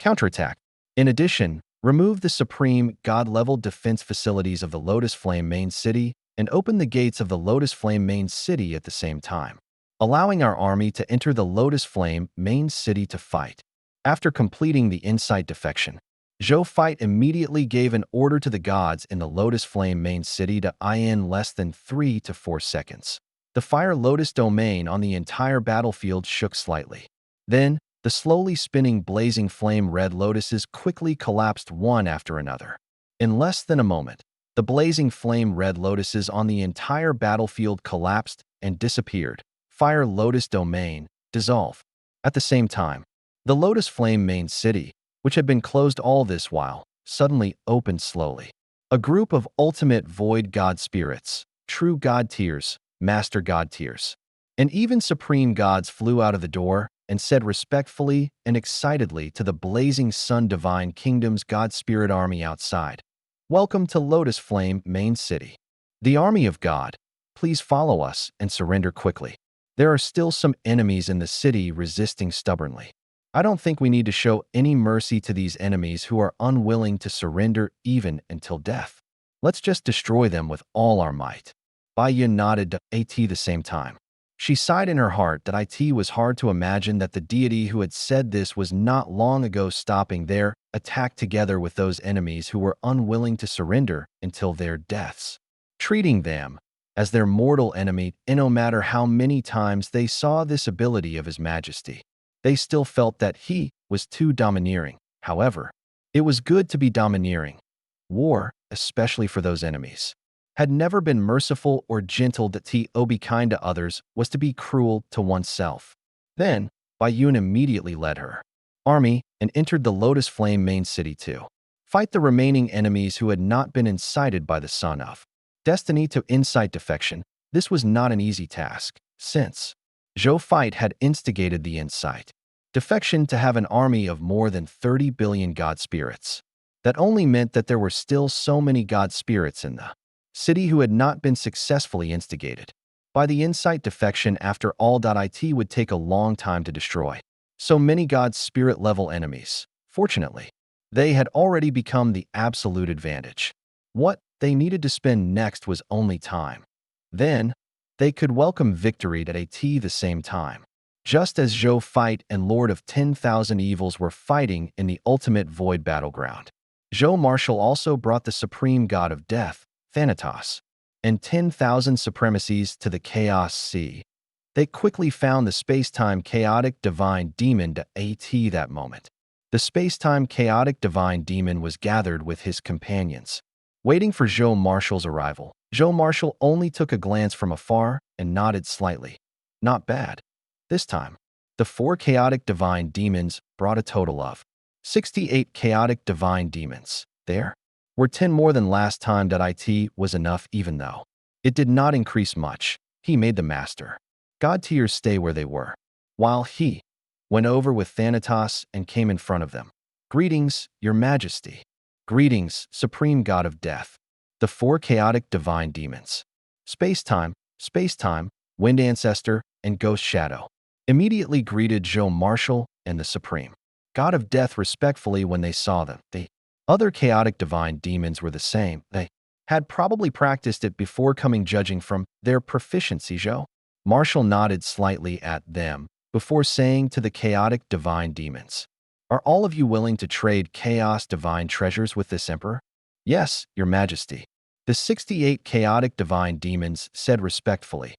Counterattack. In addition, remove the Supreme God-level defense facilities of the Lotus Flame main city and open the gates of the Lotus Flame main city at the same time, allowing our army to enter the Lotus Flame main city to fight. After completing the insight defection, Zhou Fight immediately gave an order to the gods in the Lotus Flame main city to in less than 3 to 4 seconds. The Fire Lotus domain on the entire battlefield shook slightly. Then, the slowly spinning blazing flame red lotuses quickly collapsed one after another. In less than a moment, the blazing flame red lotuses on the entire battlefield collapsed and disappeared. Fire Lotus domain, dissolve. At the same time, the Lotus Flame main city, which had been closed all this while, suddenly opened slowly. A group of ultimate void god spirits, true god tiers, master god tiers, and even supreme gods flew out of the door and said respectfully and excitedly to the blazing sun divine kingdom's god spirit army outside, "Welcome to Lotus Flame main city. The army of God, please follow us and surrender quickly. There are still some enemies in the city resisting stubbornly. I don't think we need to show any mercy to these enemies who are unwilling to surrender even until death. Let's just destroy them with all our might." Bai Yun nodded to At the same time. She sighed in her heart that it was hard to imagine that the deity who had said this was not long ago stopping their attack together with those enemies who were unwilling to surrender until their deaths, treating them as their mortal enemy, and no matter how many times they saw this ability of His Majesty, they still felt that he was too domineering. However, it was good to be domineering. War, especially for those enemies, had never been merciful or gentle. To be kind to others was to be cruel to oneself. Then, Bai Yun immediately led her army and entered the Lotus Flame main city to fight the remaining enemies who had not been incited by the Son of Destiny to insight defection. This was not an easy task, since Zhou Fight had instigated the insight defection to have an army of more than 30 billion god spirits. That only meant that there were still so many god spirits in the city who had not been successfully instigated by the insight defection. After all, it would take a long time to destroy so many god spirit level enemies. Fortunately, they had already become the absolute advantage. What they needed to spend next was only time. Then, they could welcome victory at the same time. Just as Zhou Fight and Lord of 10,000 Evils were fighting in the ultimate void battleground, Zhou Marshal also brought the supreme god of death, Thanatos, and 10,000 supremacies to the Chaos Sea. They quickly found the space-time chaotic divine demon to At that moment. The space-time chaotic divine demon was gathered with his companions, waiting for Zhou Marshal's arrival. Zhou Marshal only took a glance from afar and nodded slightly. Not bad. This time, the 4 chaotic divine demons brought a total of 68 chaotic divine demons. There were 10 more than last time. It was enough, even though it did not increase much. He made the master god tiers stay where they were, while he went over with Thanatos and came in front of them. "Greetings, Your Majesty." "Greetings, Supreme God of Death." The 4 chaotic divine demons, Space-Time, Wind Ancestor, and Ghost Shadow, immediately greeted Zhou Marshal and the Supreme God of Death respectfully when they saw them. The other chaotic divine demons were the same. They had probably practiced it before coming, judging from their proficiency. Zhou Marshal nodded slightly at them before saying to the chaotic divine demons, "Are all of you willing to trade chaos divine treasures with this emperor?" "Yes, Your Majesty." The 68 chaotic divine demons said respectfully.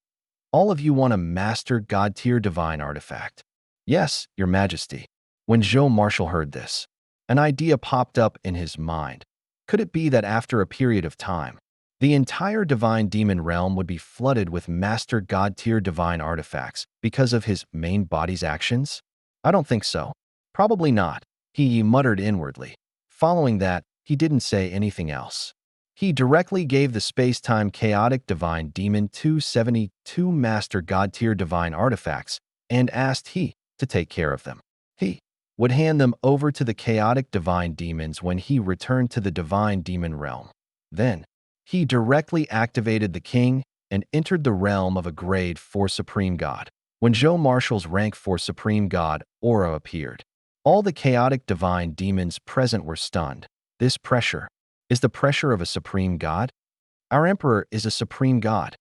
"All of you want a master god tier divine artifact?" "Yes, Your Majesty." When Zhou Marshal heard this, an idea popped up in his mind. Could it be that after a period of time, the entire divine demon realm would be flooded with master god tier divine artifacts because of his main body's actions? "I don't think so." "Probably not," he muttered inwardly. Following that, he didn't say anything else. He directly gave the space-time chaotic divine demon 272 master god tier divine artifacts and asked he to take care of them. He would hand them over to the chaotic divine demons when he returned to the divine demon realm. Then, he directly activated the king and entered the realm of a grade 4 supreme god. When Zhou Marshal's rank 4 supreme god aura appeared, All the chaotic divine demons present were stunned. This pressure is the pressure of a supreme god? Our emperor is a supreme god,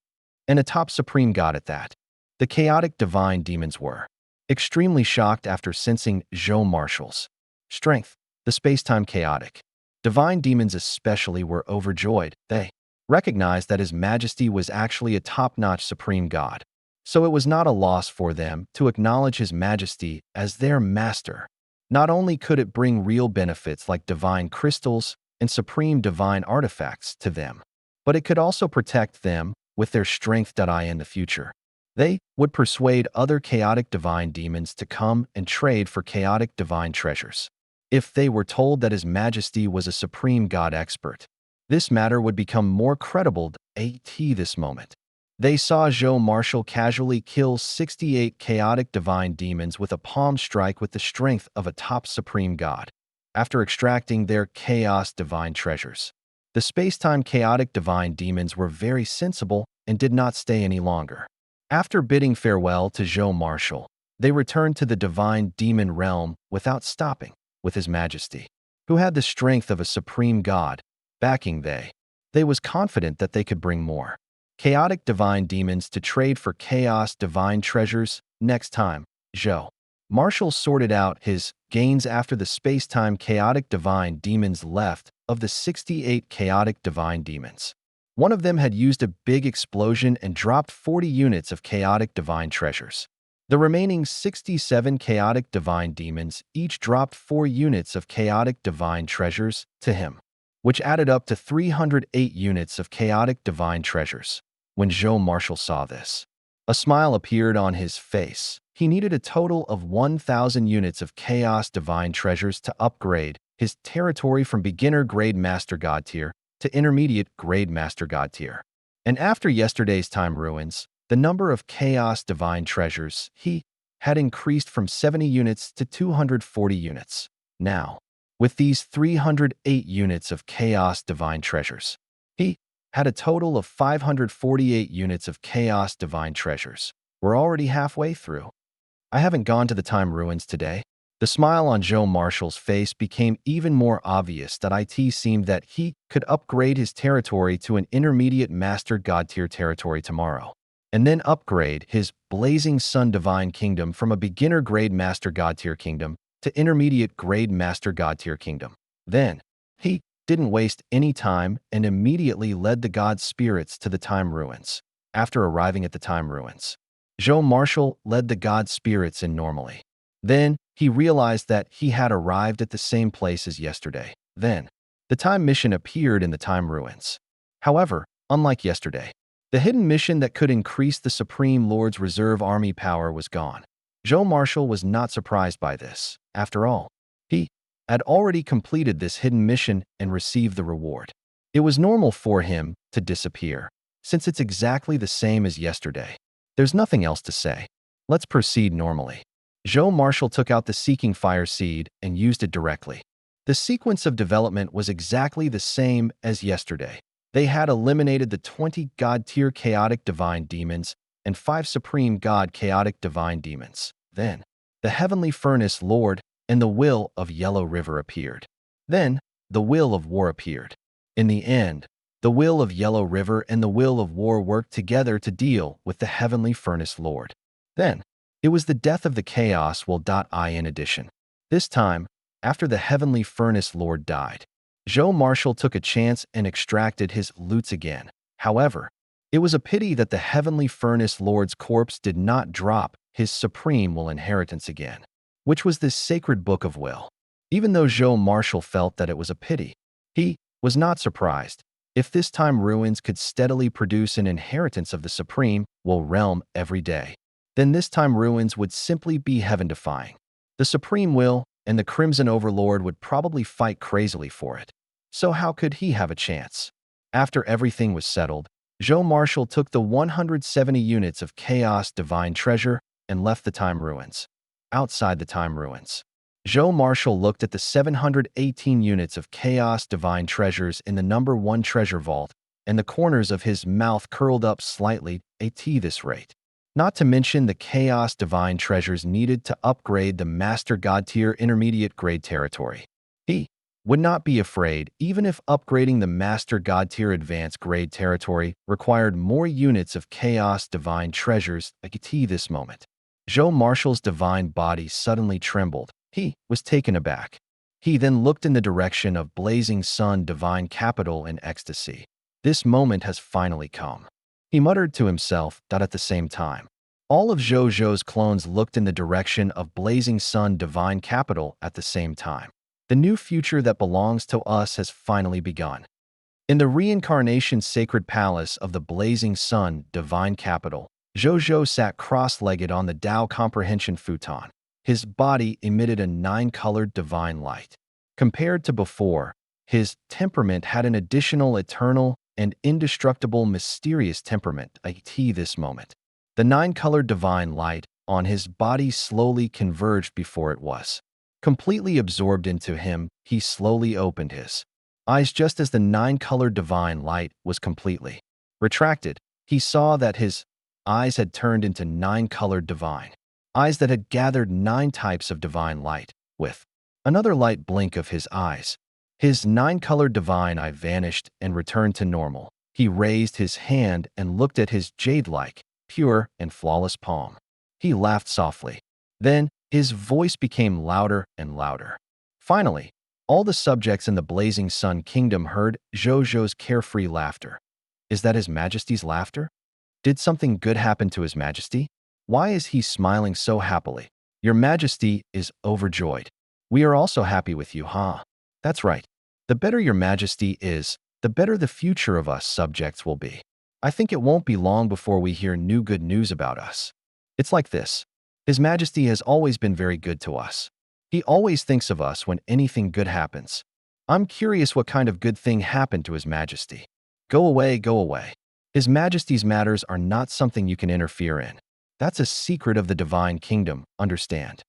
and a top supreme god at that. The chaotic divine demons were extremely shocked after sensing Zhou Marshall's strength. The space-time chaotic divine demons especially were overjoyed. They recognized that His Majesty was actually a top-notch supreme god, so it was not a loss for them to acknowledge His Majesty as their master. Not only could it bring real benefits like divine crystals and supreme divine artifacts to them, but it could also protect them with their strength. In the future, they would persuade other chaotic divine demons to come and trade for chaotic divine treasures. If they were told that His Majesty was a supreme god expert, this matter would become more credible. At this moment, they saw Zhou Marshall casually kill 68 chaotic divine demons with a palm strike with the strength of a top supreme god, after extracting their chaos divine treasures. The space-time chaotic divine demons were very sensible and did not stay any longer. After bidding farewell to Zhou Marshall, they returned to the divine demon realm without stopping, with His Majesty, who had the strength of a supreme god, backing they was confident that they could bring more chaotic divine demons to trade for chaos divine treasures. Next time, Zhou Marshall sorted out his gains after the space-time chaotic divine demons left. Of the 68 chaotic divine demons, one of them had used a big explosion and dropped 40 units of chaotic divine treasures. The remaining 67 chaotic divine demons each dropped 4 units of chaotic divine treasures to him, which added up to 308 units of chaotic divine treasures. When Zhou Marshall saw this, a smile appeared on his face. He needed a total of 1,000 units of chaos divine treasures to upgrade his territory from beginner grade master god tier to intermediate grade master god tier. And after yesterday's time ruins, the number of chaos divine treasures he had increased from 70 units to 240 units. Now, with these 308 units of chaos divine treasures, he had a total of 548 units of chaos divine treasures. We're already halfway through. I haven't gone to the time ruins today. The smile on Zhou Marshall's face became even more obvious. It seemed that he could upgrade his territory to an intermediate master god tier territory tomorrow, and then upgrade his blazing sun divine kingdom from a beginner grade master god tier kingdom to intermediate grade master god tier kingdom. Then, he didn't waste any time and immediately led the god spirits to the time ruins. After arriving at the time ruins, Zhou Marshall led the god spirits in normally. Then, he realized that he had arrived at the same place as yesterday. Then, the time mission appeared in the time ruins. However, unlike yesterday, the hidden mission that could increase the Supreme Lord's reserve army power was gone. Zhou Marshall was not surprised by this. After all, he had already completed this hidden mission and received the reward. It was normal for him to disappear, since it's exactly the same as yesterday. There's nothing else to say. Let's proceed normally. Zhou Marshall took out the Seeking Fire seed and used it directly. The sequence of development was exactly the same as yesterday. They had eliminated the 20 God-tier chaotic divine demons and 5 supreme god chaotic divine demons. Then, the Heavenly Furnace Lord and the Will of Yellow River appeared. Then, the Will of War appeared. In the end, the Will of Yellow River and the Will of War worked together to deal with the Heavenly Furnace Lord. Then, it was the death of the Chaos Will. In addition, this time, after the Heavenly Furnace Lord died, Zhou Marshall took a chance and extracted his loots again. However, it was a pity that the Heavenly Furnace Lord's corpse did not drop his Supreme Will inheritance again, which was this sacred book of will. Even though Zhou Marshall felt that it was a pity, he was not surprised. If this time ruins could steadily produce an inheritance of the Supreme Will realm every day, then this time ruins would simply be heaven-defying. The Supreme Will and the Crimson Overlord would probably fight crazily for it. So how could he have a chance? After everything was settled, Zhou Marshall took the 170 units of Chaos Divine Treasure and left the Time Ruins. Outside the Time Ruins, Zhou Marshall looked at the 718 units of Chaos Divine Treasures in the number 1 treasure vault, and the corners of his mouth curled up slightly. At this rate, not to mention the chaos divine treasures needed to upgrade the Master God tier intermediate grade territory. He would not be afraid even if upgrading the Master God tier advanced grade territory required more units of chaos divine treasures like this moment. Zhou Marshall's divine body suddenly trembled. He was taken aback. He then looked in the direction of Blazing Sun divine capital in ecstasy. This moment has finally come. He muttered to himself that at the same time, all of Zhou Zhou's clones looked in the direction of Blazing Sun divine capital at the same time. The new future that belongs to us has finally begun. In the reincarnation sacred palace of the Blazing Sun divine capital, Zhou Zhou sat cross-legged on the Tao comprehension futon. His body emitted a 9-colored divine light. Compared to before, his temperament had an additional eternal and indestructible mysterious temperament this moment. The 9-colored divine light on his body slowly converged before it was completely absorbed into him. He slowly opened his eyes just as the 9-colored divine light was completely retracted. He saw that his eyes had turned into 9-colored divine eyes that had gathered 9 types of divine light. With another light blink of his eyes, his 9-colored divine eye vanished and returned to normal. He raised his hand and looked at his jade-like, pure and flawless palm. He laughed softly. Then, his voice became louder and louder. Finally, all the subjects in the Blazing Sun Kingdom heard Zhou Zhou's carefree laughter. Is that His Majesty's laughter? Did something good happen to His Majesty? Why is he smiling so happily? Your Majesty is overjoyed. We are also happy with you, huh? That's right. The better Your Majesty is, the better the future of us subjects will be. I think it won't be long before we hear new good news about us. It's like this. His Majesty has always been very good to us. He always thinks of us when anything good happens. I'm curious what kind of good thing happened to His Majesty. Go away, go away. His Majesty's matters are not something you can interfere in. That's a secret of the divine kingdom, understand?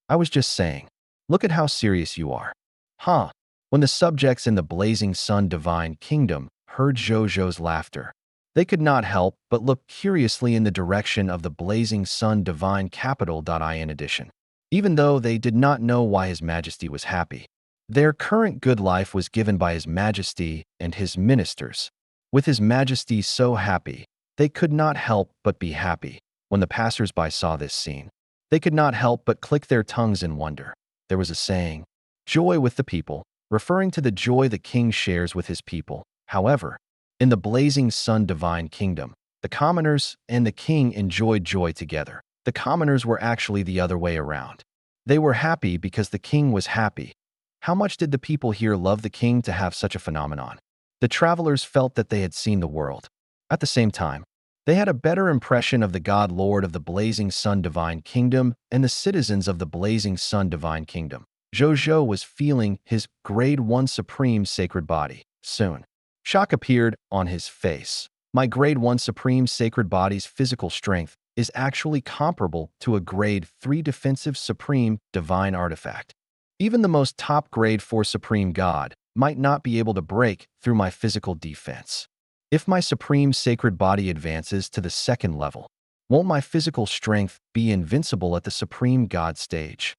I was just saying. Look at how serious you are. Huh? When the subjects in the Blazing Sun divine kingdom heard Zhou Zhou's laughter, they could not help but look curiously in the direction of the Blazing Sun divine capital. In addition, even though they did not know why His Majesty was happy, their current good life was given by His Majesty and his ministers. With His Majesty so happy, they could not help but be happy. When the passers-by saw this scene, they could not help but click their tongues in wonder. There was a saying, joy with the people, referring to the joy the king shares with his people. However, in the Blazing Sun divine kingdom, the commoners and the king enjoyed joy together. The commoners were actually the other way around. They were happy because the king was happy. How much did the people here love the king to have such a phenomenon? The travelers felt that they had seen the world. At the same time, they had a better impression of the God Lord of the Blazing Sun divine kingdom and the citizens of the Blazing Sun divine kingdom. Zhou Zhou was feeling his grade 1 supreme sacred body. Soon, shock appeared on his face. My grade 1 supreme sacred body's physical strength is actually comparable to a grade 3 defensive supreme divine artifact. Even the most top grade 4 supreme god might not be able to break through my physical defense. If my supreme sacred body advances to the 2nd level, won't my physical strength be invincible at the supreme god stage?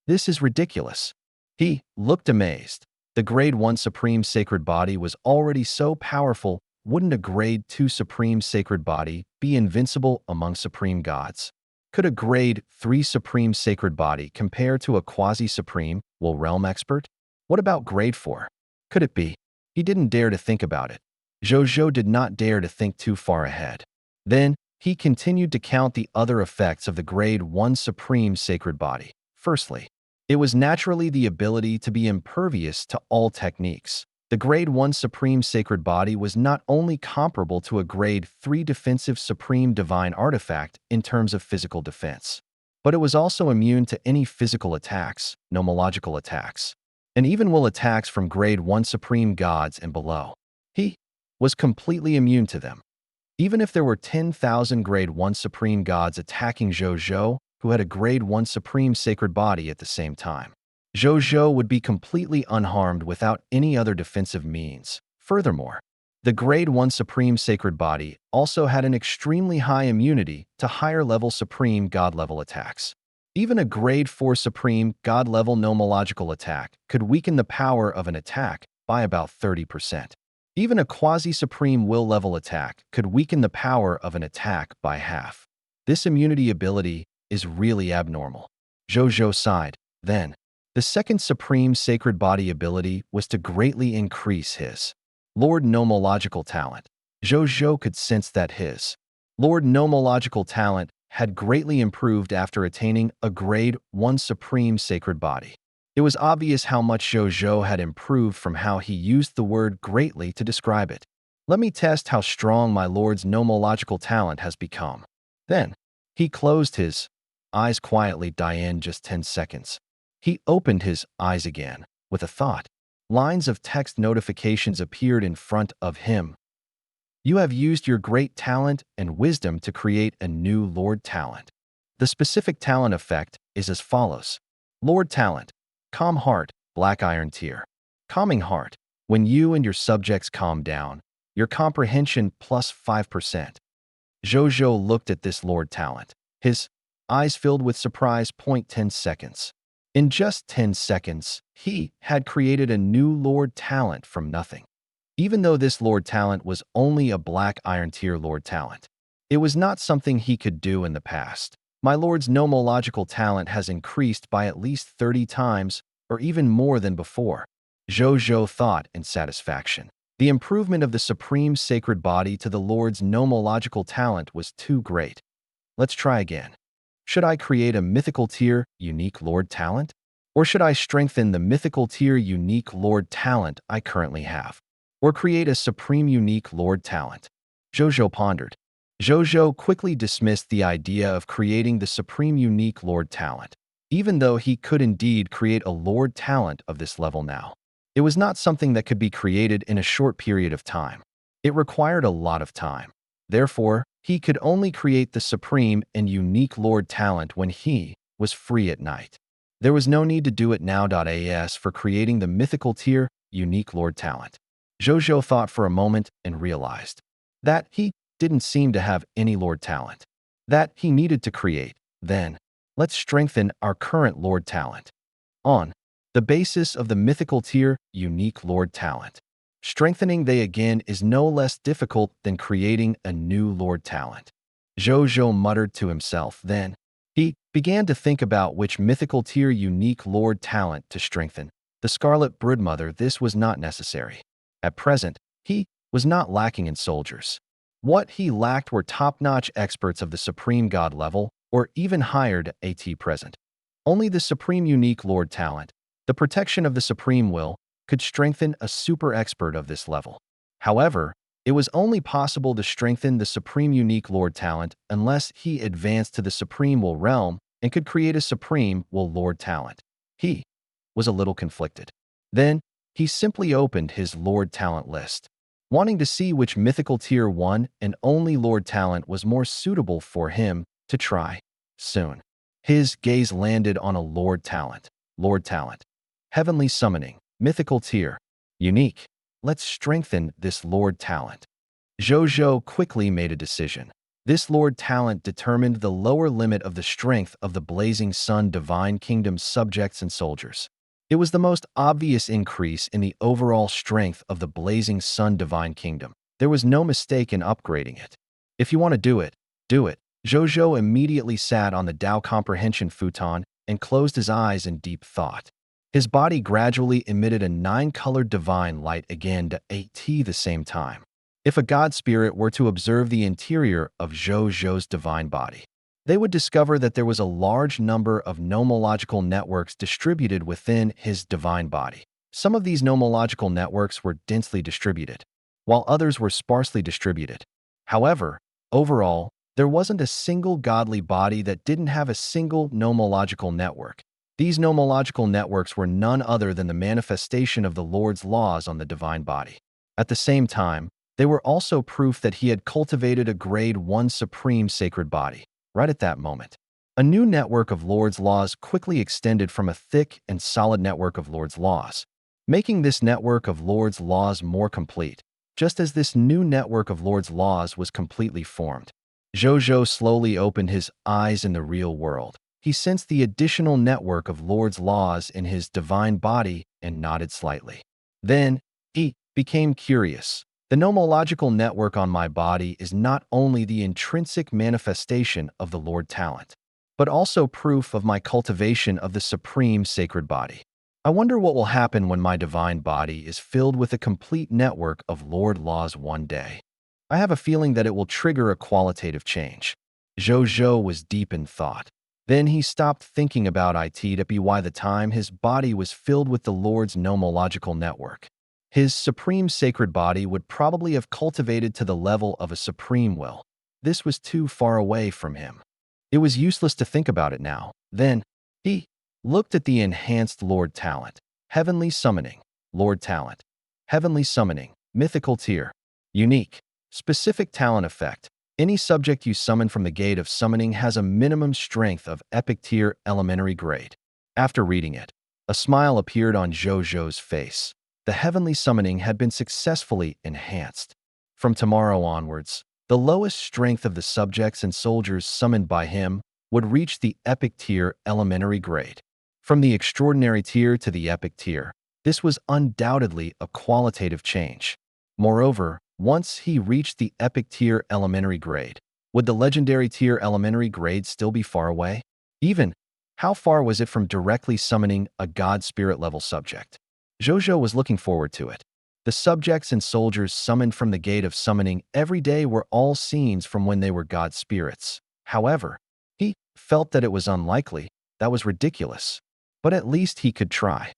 This is ridiculous. He looked amazed. The grade 1 supreme sacred body was already so powerful. Wouldn't a grade 2 supreme sacred body be invincible among supreme gods? Could a grade 3 supreme sacred body compare to a quasi-supreme realm expert? What about grade 4? Could it be? He didn't dare to think about it. Zhou Zhou did not dare to think too far ahead. Then, he continued to count the other effects of the grade 1 supreme sacred body. Firstly, it was naturally the ability to be impervious to all techniques. The grade 1 supreme sacred body was not only comparable to a grade 3 defensive supreme divine artifact in terms of physical defense, but it was also immune to any physical attacks, nomological attacks, and even will attacks from grade 1 supreme gods and below. He was completely immune to them. Even if there were 10,000 grade 1 supreme gods attacking Zhou Zhou, who had a grade 1 supreme sacred body at the same time, Zhou Zhou would be completely unharmed without any other defensive means. Furthermore, The Grade 1 Supreme Sacred Body also had an extremely high immunity to higher-level Supreme God-level attacks. Even a Grade 4 Supreme God-level nomological attack could weaken the power of an attack by about 30%. Even a quasi-supreme will-level attack could weaken the power of an attack by half. This immunity ability is really abnormal. Zhou Zhou sighed. Then, the second Supreme Sacred Body ability was to greatly increase his Lord Nomological talent. Zhou Zhou could sense that his Lord Nomological talent had greatly improved after attaining a Grade 1 Supreme Sacred Body. It was obvious how much Zhou Zhou had improved from how he used the word greatly to describe it. Let me test how strong my lord's nomological talent has become. Then, he closed his eyes quietly. Diane just 10 seconds. He opened his eyes again with a thought. Lines of text notifications appeared in front of him. You have used your great talent and wisdom to create a new Lord talent. The specific talent effect is as follows. Lord talent. Calm heart, black iron tear. Calming heart. When you and your subjects calm down, your comprehension plus 5%. Zhou Zhou looked at this Lord talent. His eyes filled with surprise. 10 seconds. In just 10 seconds, he had created a new Lord talent from nothing. Even though this Lord talent was only a black iron tier Lord talent, it was not something he could do in the past. My Lord's nomological talent has increased by at least 30 times, or even more than before. Zhou Zhou thought in satisfaction. The improvement of the Supreme Sacred Body to the Lord's nomological talent was too great. Let's try again. Should I create a mythical tier unique Lord talent? Or should I strengthen the mythical tier unique Lord talent I currently have? Or create a supreme unique Lord talent? Zhou Zhou pondered. Zhou Zhou quickly dismissed the idea of creating the supreme unique Lord talent, even though he could indeed create a Lord talent of this level now. It was not something that could be created in a short period of time. It required a lot of time. Therefore, he could only create the supreme and unique Lord talent when he was free at night. There was no need to do it now. As for creating the mythical tier unique Lord talent. Zhou Zhou thought for a moment and realized that he didn't seem to have any Lord talent that he needed to create. Then, let's strengthen our current Lord talent on the basis of the mythical tier unique Lord talent. Strengthening they again is no less difficult than creating a new Lord talent. Zhou Zhou muttered to himself. Then, he began to think about which mythical tier unique Lord talent to strengthen. The Scarlet Broodmother. This was not necessary. At present, he was not lacking in soldiers. What he lacked were top-notch experts of the Supreme God level, or even higher at present. Only the Supreme Unique Lord talent, the protection of the Supreme Will, could strengthen a super expert of this level. However, it was only possible to strengthen the Supreme Unique Lord talent unless he advanced to the Supreme Will realm and could create a Supreme Will Lord talent. He was a little conflicted. Then, he simply opened his Lord talent list, wanting to see which mythical tier 1 and only Lord talent was more suitable for him to try. Soon, his gaze landed on a Lord talent. Heavenly Summoning, mythical tier, unique. Let's strengthen this Lord talent. Zhou Zhou quickly made a decision. This Lord talent determined the lower limit of the strength of the Blazing Sun Divine Kingdom's subjects and soldiers. It was the most obvious increase in the overall strength of the Blazing Sun Divine Kingdom. There was no mistake in upgrading it. If you want to do it, do it. Zhou Zhou immediately sat on the Tao Comprehension futon and closed his eyes in deep thought. His body gradually emitted a 9-colored divine light again at the same time. If a god spirit were to observe the interior of Zhou Zhou's divine body, they would discover that there was a large number of nomological networks distributed within his divine body. Some of these nomological networks were densely distributed, while others were sparsely distributed. However, overall, there wasn't a single godly body that didn't have a single nomological network. These nomological networks were none other than the manifestation of the Lord's laws on the divine body. At the same time, they were also proof that he had cultivated a Grade 1 Supreme Sacred Body. Right at that moment, a new network of Lord's laws quickly extended from a thick and solid network of Lord's laws, making this network of Lord's laws more complete. just as this new network of Lord's laws was completely formed. Zhou Zhou slowly opened his eyes in the real world. He sensed the additional network of Lord's laws in his divine body and nodded slightly. Then, he became curious. The nomological network on my body is not only the intrinsic manifestation of the Lord talent, but also proof of my cultivation of the supreme sacred body. I wonder what will happen when my divine body is filled with a complete network of Lord laws one day. I have a feeling that it will trigger a qualitative change. Zhou Zhou was deep in thought. Then he stopped thinking about it by the time his body was filled with the Lord's nomological network. His supreme sacred body would probably have cultivated to the level of a supreme will. This was too far away from him. It was useless to think about it now. Then, he looked at the enhanced Lord talent. Heavenly summoning, Lord talent. Heavenly summoning, mythical tier. Unique, specific talent effect. Any subject you summon from the gate of summoning has a minimum strength of epic tier elementary grade. After reading it, a smile appeared on Zhou Zhou's face. The heavenly summoning had been successfully enhanced. From tomorrow onwards, the lowest strength of the subjects and soldiers summoned by him would reach the epic tier elementary grade. From the extraordinary tier to the epic tier, this was undoubtedly a qualitative change. Moreover, once he reached the epic tier elementary grade, would the legendary tier elementary grade still be far away? Even, how far was it from directly summoning a god spirit level subject? Zhou Zhou was looking forward to it. The subjects and soldiers summoned from the gate of summoning every day were all scenes from when they were god spirits. However, he felt that it was unlikely. That was ridiculous. But at least he could try.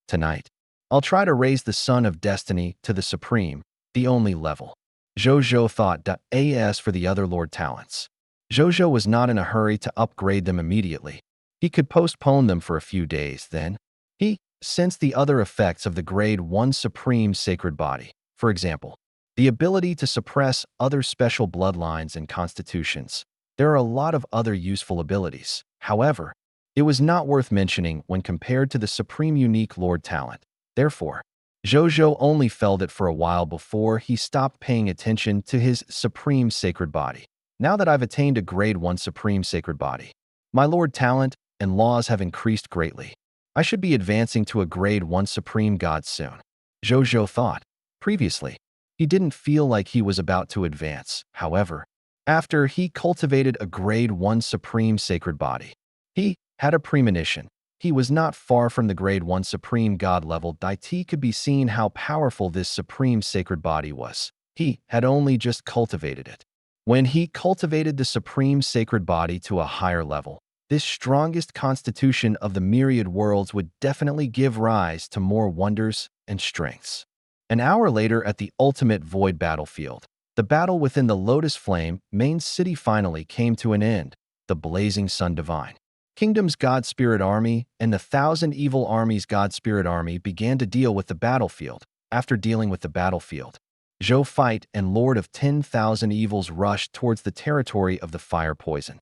Tonight, I'll try to raise the Son of Destiny to the Supreme, the only level. Zhou Zhou thought as for the other Lord talents. Zhou Zhou was not in a hurry to upgrade them immediately. He could postpone them for a few days, then. He sensed the other effects of the Grade 1 Supreme Sacred Body. For example, the ability to suppress other special bloodlines and constitutions. There are a lot of other useful abilities. However, it was not worth mentioning when compared to the Supreme Unique Lord talent. Therefore, Zhou Zhou only felt it for a while before he stopped paying attention to his Supreme Sacred Body. Now that I've attained a Grade 1 Supreme Sacred Body, my Lord talent and laws have increased greatly. I should be advancing to a Grade 1 Supreme God soon. Zhou Zhou thought. Previously, he didn't feel like he was about to advance. However, after he cultivated a Grade 1 Supreme Sacred Body, he had a premonition. He was not far from the Grade 1 Supreme God level. It could be seen how powerful this Supreme Sacred Body was. He had only just cultivated it. When he cultivated the Supreme Sacred Body to a higher level, this strongest constitution of the myriad worlds would definitely give rise to more wonders and strengths. An hour later at the ultimate void battlefield, the battle within the Lotus Flame main city finally came to an end. The Blazing Sun Divine Kingdom's God Spirit Army and the Thousand Evil Armies God Spirit Army began to deal with the battlefield. After dealing with the battlefield, Zhou Fight and Lord of 10,000 Evils rushed towards the territory of the Fire Poison.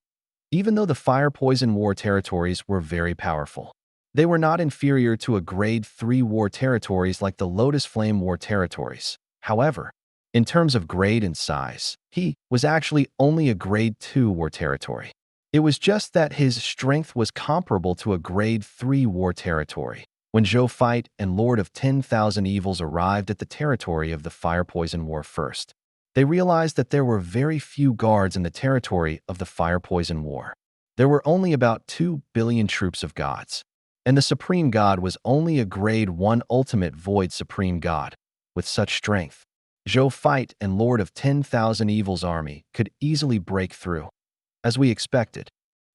Even though the Fire Poison War territories were very powerful, they were not inferior to a Grade 3 war territories like the Lotus Flame War territories. However, in terms of grade and size, he was actually only a Grade 2 war territory. It was just that his strength was comparable to a Grade 3 war territory. When Zhou Fight and Lord of 10,000 Evils arrived at the territory of the Fire Poison War first, they realized that there were very few guards in the territory of the Fire Poison War. There were only about 2 billion troops of gods, and the Supreme God was only a Grade 1 Ultimate Void Supreme God. With such strength, Zhou Fight and Lord of 10,000 Evils army could easily break through. As we expected,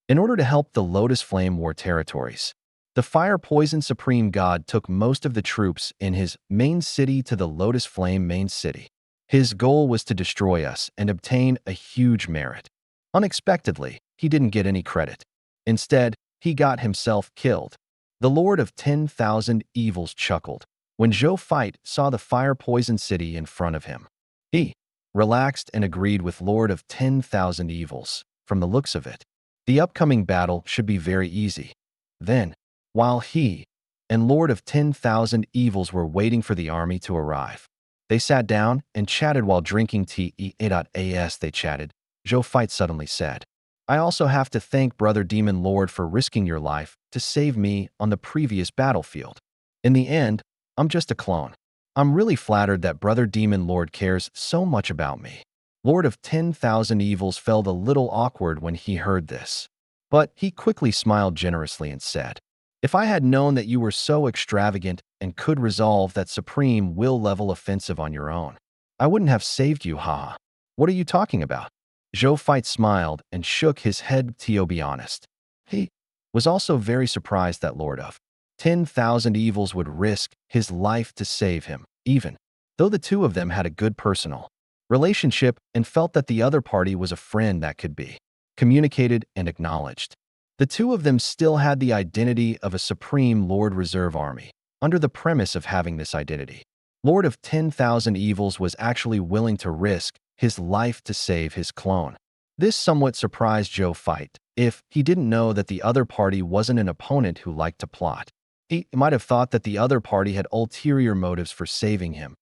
in order to help the Lotus Flame War territories, the Fire Poison Supreme God took most of the troops in his main city to the Lotus Flame main city. His goal was to destroy us and obtain a huge merit. Unexpectedly, he didn't get any credit. Instead, he got himself killed. The Lord of 10,000 Evils chuckled when Zhou Fight saw the Fire Poison City in front of him. He relaxed and agreed with Lord of 10,000 Evils. From the looks of it, the upcoming battle should be very easy. Then, while he and Lord of 10,000 Evils were waiting for the army to arrive, They sat down and chatted while drinking tea. As they chatted, Zhou Fight suddenly said, I also have to thank Brother Demon Lord for risking your life to save me on the previous battlefield. In the end, I'm just a clone. I'm really flattered that Brother Demon Lord cares so much about me. Lord of 10,000 Evils felt a little awkward when he heard this. But he quickly smiled generously and said, if I had known that you were so extravagant and could resolve that supreme will-level offensive on your own, I wouldn't have saved you, haha. What are you talking about? Zhou Fight smiled and shook his head. To be honest, he was also very surprised that Lord of 10,000 Evils would risk his life to save him, even though the two of them had a good personal relationship and felt that the other party was a friend that could be communicated and acknowledged. The two of them still had the identity of a Supreme Lord Reserve Army. Under the premise of having this identity, Lord of 10,000 Evils was actually willing to risk his life to save his clone. This somewhat surprised Zhou Fight. If he didn't know that the other party wasn't an opponent who liked to plot, he might have thought that the other party had ulterior motives for saving him.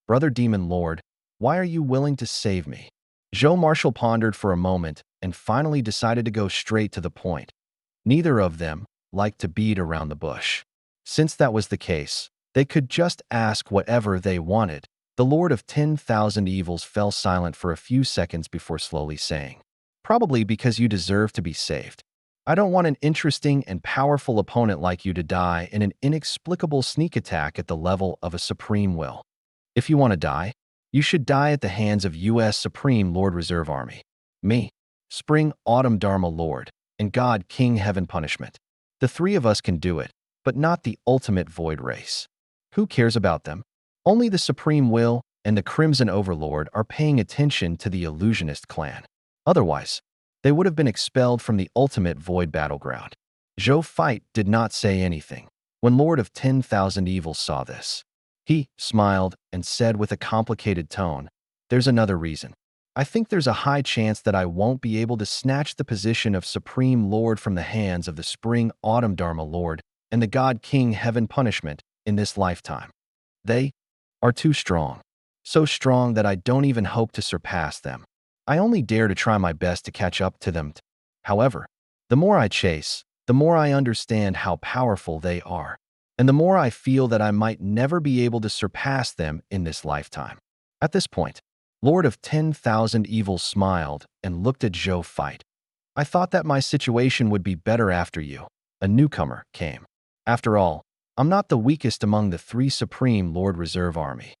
Brother Demon Lord, why are you willing to save me? Zhou Marshall pondered for a moment and finally decided to go straight to the point. Neither of them liked to beat around the bush. Since that was the case, they could just ask whatever they wanted. The Lord of 10,000 Evils fell silent for a few seconds before slowly saying, probably because you deserve to be saved. I don't want an interesting and powerful opponent like you to die in an inexplicable sneak attack at the level of a supreme will. If you want to die, you should die at the hands of U.S. Supreme Lord Reserve Army. Me, Spring Autumn Dharma Lord, and God King Heaven Punishment. The three of us can do it, but not the ultimate void race. Who cares about them? Only the Supreme Will and the Crimson Overlord are paying attention to the Illusionist clan. Otherwise, they would have been expelled from the ultimate void battleground. Zhou Fight did not say anything. When Lord of 10,000 Evils saw this, he smiled and said with a complicated tone, there's another reason. I think there's a high chance that I won't be able to snatch the position of Supreme Lord from the hands of the Spring Autumn Dharma Lord and the God King Heaven Punishment in this lifetime. They are too strong. So strong that I don't even hope to surpass them. I only dare to try my best to catch up to them. However, the more I chase, the more I understand how powerful they are, and the more I feel that I might never be able to surpass them in this lifetime. At this point, Lord of 10,000 Evils smiled and looked at Zhou Fight. I thought that my situation would be better after you, a newcomer, came. After all, I'm not the weakest among the three Supreme Lord Reserve Army.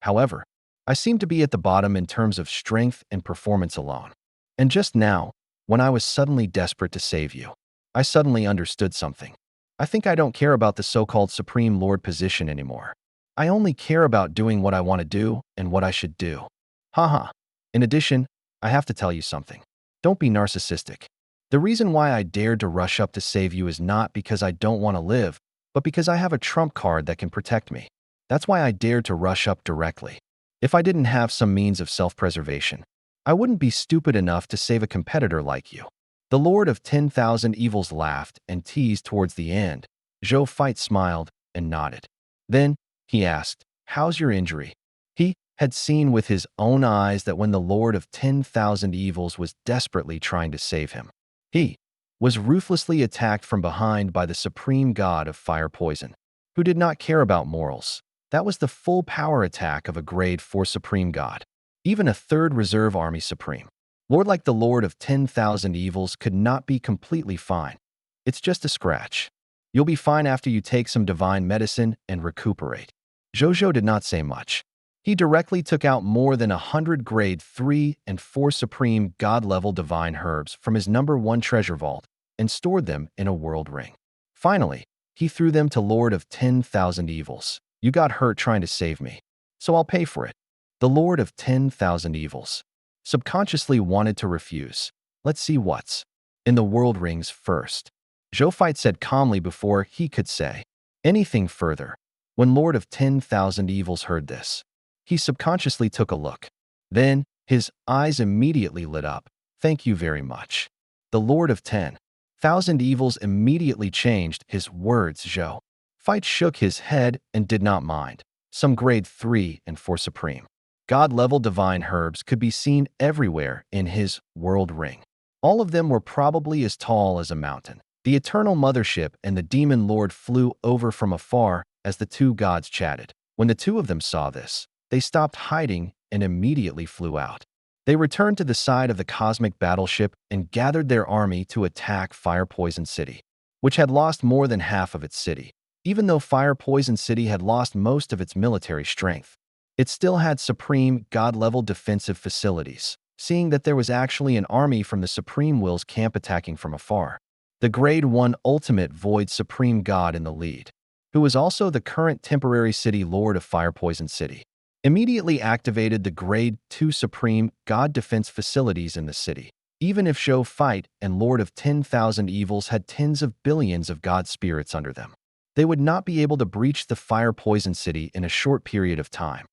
However, I seem to be at the bottom in terms of strength and performance alone. And just now, when I was suddenly desperate to save you, I suddenly understood something. I think I don't care about the so-called Supreme Lord position anymore. I only care about doing what I want to do and what I should do. Haha. In addition, I have to tell you something. Don't be narcissistic. The reason why I dared to rush up to save you is not because I don't want to live, but because I have a trump card that can protect me. That's why I dared to rush up directly. If I didn't have some means of self-preservation, I wouldn't be stupid enough to save a competitor like you. The Lord of 10,000 Evils laughed and teased towards the end. Zhou Fight smiled and nodded. Then, he asked, how's your injury? He had seen with his own eyes that when the Lord of 10,000 Evils was desperately trying to save him, he was ruthlessly attacked from behind by the supreme god of fire poison, who did not care about morals. That was the full power attack of a grade 4 supreme god. Even a third reserve army supreme lord like the Lord of 10,000 Evils could not be completely fine. It's just a scratch. You'll be fine after you take some divine medicine and recuperate. Zhou Zhou did not say much. He directly took out more than 100 grade 3 and 4 supreme god-level divine herbs from his #1 treasure vault and stored them in a world ring. Finally, he threw them to Lord of 10,000 Evils. You got hurt trying to save me, so I'll pay for it. The Lord of 10,000 Evils subconsciously wanted to refuse. Let's see what's in the world rings first. Zhou Fight said calmly before he could say anything further. When Lord of 10,000 Evils heard this, he subconsciously took a look. Then, his eyes immediately lit up. Thank you very much. The Lord of 10,000 Evils immediately changed his words. Zhou Fight shook his head and did not mind. Some grade 3 and 4 supreme God-level divine herbs could be seen everywhere in his world ring. All of them were probably as tall as a mountain. The eternal mothership and the demon lord flew over from afar as the two gods chatted. When the two of them saw this, they stopped hiding and immediately flew out. They returned to the side of the cosmic battleship and gathered their army to attack Fire Poison City, which had lost more than half of its city. Even though Fire Poison City had lost most of its military strength, it still had supreme God-level defensive facilities, seeing that there was actually an army from the Supreme Will's camp attacking from afar. The Grade 1 Ultimate Void Supreme God in the lead, who was also the current temporary city lord of Fire Poison City, immediately activated the Grade 2 Supreme God defense facilities in the city. Even if Zhou Fight and Lord of 10,000 Evils had tens of billions of God spirits under them, they would not be able to breach the Fire Poison City in a short period of time.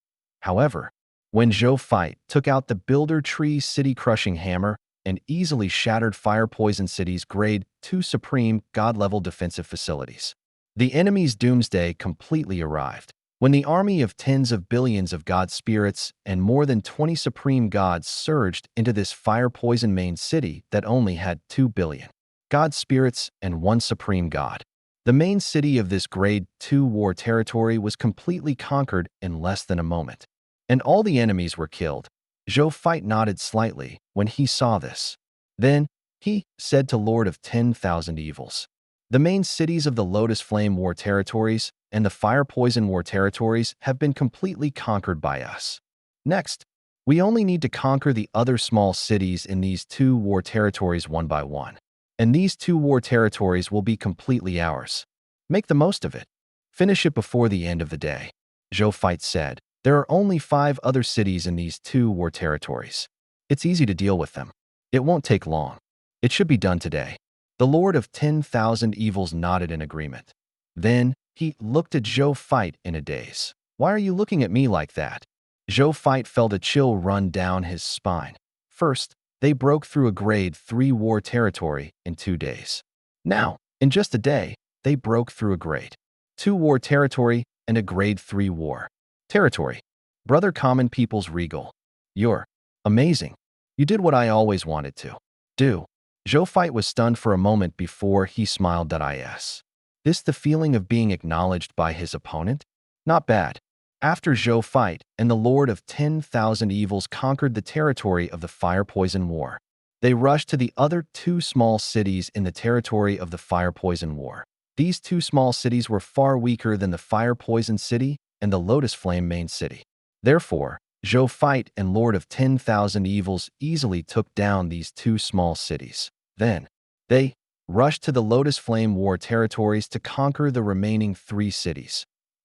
However, when Zhou Fight took out the Builder Tree City-crushing hammer and easily shattered Fire Poison City's Grade 2 Supreme God-level defensive facilities, the enemy's doomsday completely arrived. When the army of tens of billions of God spirits and more than 20 supreme gods surged into this Fire Poison main city that only had 2 billion God spirits and 1 supreme god, the main city of this Grade 2 war territory was completely conquered in less than a moment. And all the enemies were killed. Zhou Fight nodded slightly when he saw this. Then, he said to Lord of 10,000 Evils, "The main cities of the Lotus Flame War territories and the Fire Poison War territories have been completely conquered by us. Next, we only need to conquer the other small cities in these 2 war territories one by one. And these 2 war territories will be completely ours. Make the most of it. Finish it before the end of the day." Zhou Fight said, "There are only 5 other cities in these 2 war territories. It's easy to deal with them. It won't take long. It should be done today." The Lord of 10,000 Evils nodded in agreement. Then, he looked at Zhou Fight in a daze. "Why are you looking at me like that?" Zhou Fight felt a chill run down his spine. First, they broke through a Grade 3 war territory in 2 days. Now, in just a day, they broke through a Grade 2 war territory and a Grade 3 war territory. Brother Common People's Regal, you're amazing. You did what I always wanted to do. Zhou Fight was stunned for a moment before he smiled. Is this the feeling of being acknowledged by his opponent? Not bad. After Zhou Fight and the Lord of 10,000 Evils conquered the territory of the Fire Poison War, they rushed to the other 2 small cities in the territory of the Fire Poison War. These 2 small cities were far weaker than the Fire Poison City and the Lotus Flame main city. Therefore, Zhou Fight and Lord of 10,000 Evils easily took down these 2 small cities. Then, they rushed to the Lotus Flame War territories to conquer the remaining 3 cities.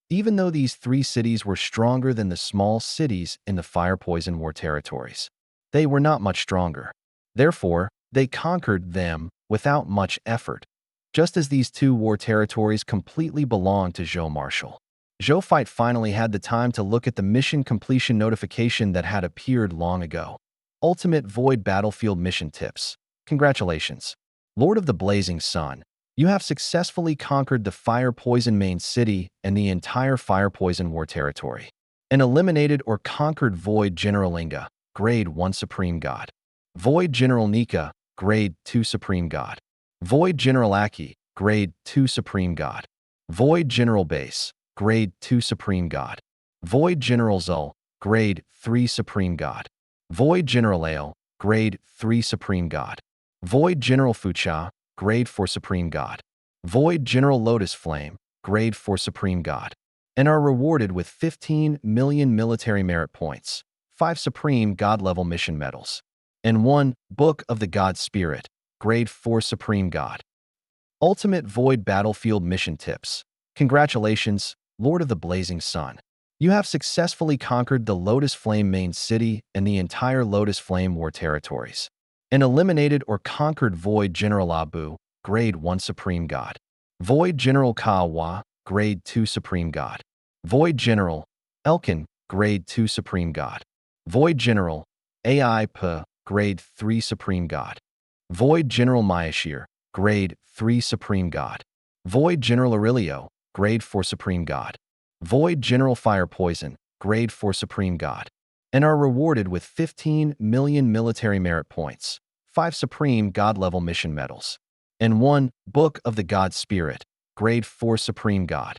Even though these 3 cities were stronger than the small cities in the Fire Poison War territories, they were not much stronger. Therefore, they conquered them without much effort, just as these 2 war territories completely belonged to Zhou Marshal. Zhou Fight finally had the time to look at the mission completion notification that had appeared long ago. Ultimate Void Battlefield Mission Tips. Congratulations, Lord of the Blazing Sun. You have successfully conquered the Fire Poison main city and the entire Fire Poison War territory, and eliminated or conquered Void General Inga, Grade 1 Supreme God. Void General Nika, Grade 2 Supreme God. Void General Aki, Grade 2 Supreme God. Void General Base, Grade 2 Supreme God. Void General Zul, Grade 3 Supreme God. Void General Ale, Grade 3 Supreme God. Void General Fucha, Grade 4 Supreme God. Void General Lotus Flame, Grade 4 Supreme God. And are rewarded with 15 million military merit points, 5 Supreme God-level mission medals, and 1 Book of the God Spirit, Grade 4 Supreme God. Ultimate Void Battlefield Mission Tips. Congratulations, Lord of the Blazing Sun. You have successfully conquered the Lotus Flame main city and the entire Lotus Flame War territories, and eliminated or conquered Void General Abu, Grade 1 Supreme God. Void General Kawa, Grade 2 Supreme God. Void General Elkin, Grade 2 Supreme God. Void General AI P, Grade 3 Supreme God. Void General Mayashir, Grade 3 Supreme God. Void General Aurelio, Grade 4 Supreme God. Void General Fire Poison, grade 4 Supreme God, and are rewarded with 15 million military merit points, 5 Supreme God level mission medals, and 1 Book of the God Spirit, grade 4 Supreme God.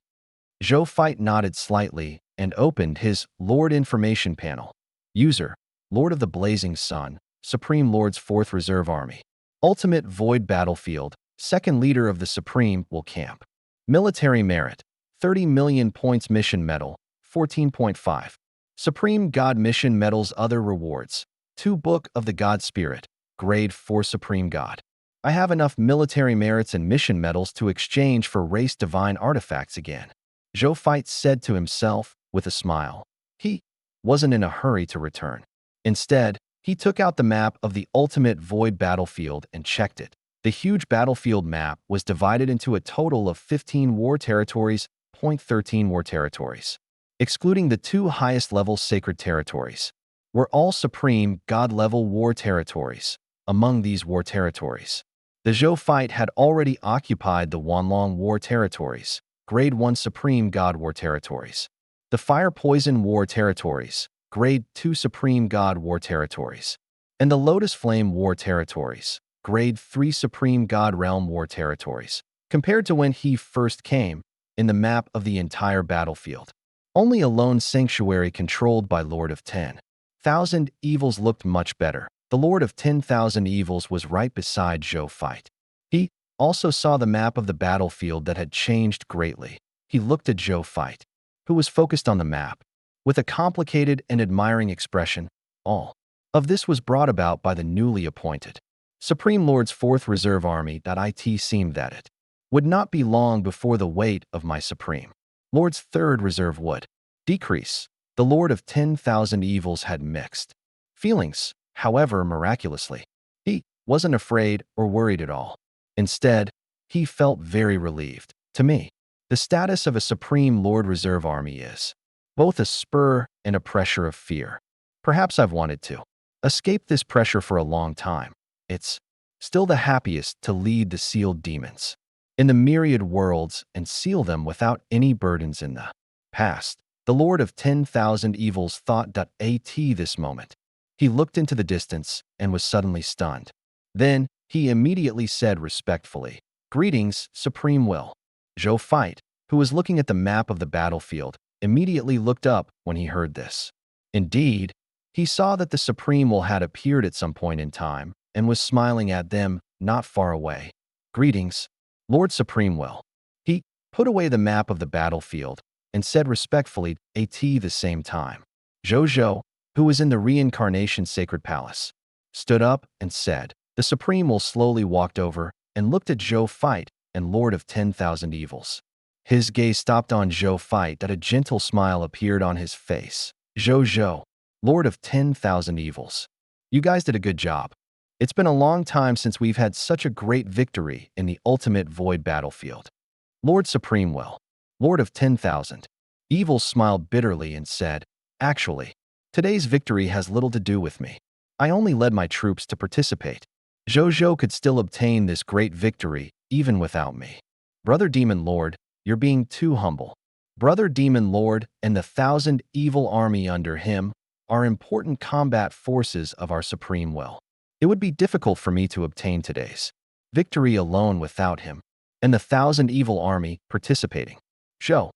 Zhou Fight nodded slightly and opened his Lord Information panel. User, Lord of the Blazing Sun, Supreme Lord's 4th Reserve Army. Ultimate Void Battlefield, 2nd Leader of the Supreme Will Camp. Military Merit, 30 million points Mission Medal, 14.5. Supreme God Mission Medals Other Rewards, 2 Book of the God Spirit, grade 4 Supreme God. I have enough military merits and mission medals to exchange for race divine artifacts again. Zhou Fight said to himself with a smile. He wasn't in a hurry to return. Instead, he took out the map of the ultimate void battlefield and checked it. The huge battlefield map was divided into a total of 15 war territories, 0.13 war territories. Excluding the 2 highest-level sacred territories, were all supreme god-level war territories. Among these war territories, the Zhou Fight had already occupied the Wanlong war territories, grade 1 supreme god war territories, the Fire Poison war territories, grade 2 supreme god war territories, and the Lotus Flame war territories, grade 3 supreme god realm war territories. Compared to when he first came, in the map of the entire battlefield, only a lone sanctuary controlled by Lord of 10,000 Evils looked much better. The Lord of 10,000 Evils was right beside Zhou Fight. He also saw the map of the battlefield that had changed greatly. He looked at Zhou Fight, who was focused on the map, with a complicated and admiring expression. All of this was brought about by the newly appointed Supreme Lord's 4th Reserve Army. It seemed that it would not be long before the weight of my Supreme Lord's 3rd Reserve would decrease. The Lord of 10,000 Evils had mixed feelings. However, miraculously, he wasn't afraid or worried at all. Instead, he felt very relieved. To me, the status of a Supreme Lord Reserve Army is both a spur and a pressure of fear. Perhaps I've wanted to escape this pressure for a long time. It's still the happiest to lead the sealed demons in the myriad worlds and seal them without any burdens in the past. The Lord of 10,000 Evils thought. At this moment, he looked into the distance and was suddenly stunned. Then, he immediately said respectfully, "Greetings, Supreme Will." Zhou Fight, who was looking at the map of the battlefield, immediately looked up when he heard this. Indeed, he saw that the Supreme Will had appeared at some point in time and was smiling at them not far away. "Greetings, Lord Supreme Will." He put away the map of the battlefield and said respectfully at the same time. Zhou Zhou, who was in the Reincarnation Sacred Palace, stood up and said. The Supreme Will slowly walked over and looked at Zhou Fight and Lord of 10,000 Evils. His gaze stopped on Zhou Fight. That a gentle smile appeared on his face. "Zhou Zhou, Lord of 10,000 Evils. You guys did a good job. It's been a long time since we've had such a great victory in the ultimate void battlefield." Lord Supreme Will, Lord of 10,000 Evils smiled bitterly and said, "Actually, today's victory has little to do with me. I only led my troops to participate. Zhou Zhou could still obtain this great victory even without me. Brother Demon Lord, you're being too humble. Brother Demon Lord and the 1,000 evil army under him are important combat forces of our Supreme Will. It would be difficult for me to obtain today's victory alone without him and the 1,000 evil army participating." Zhou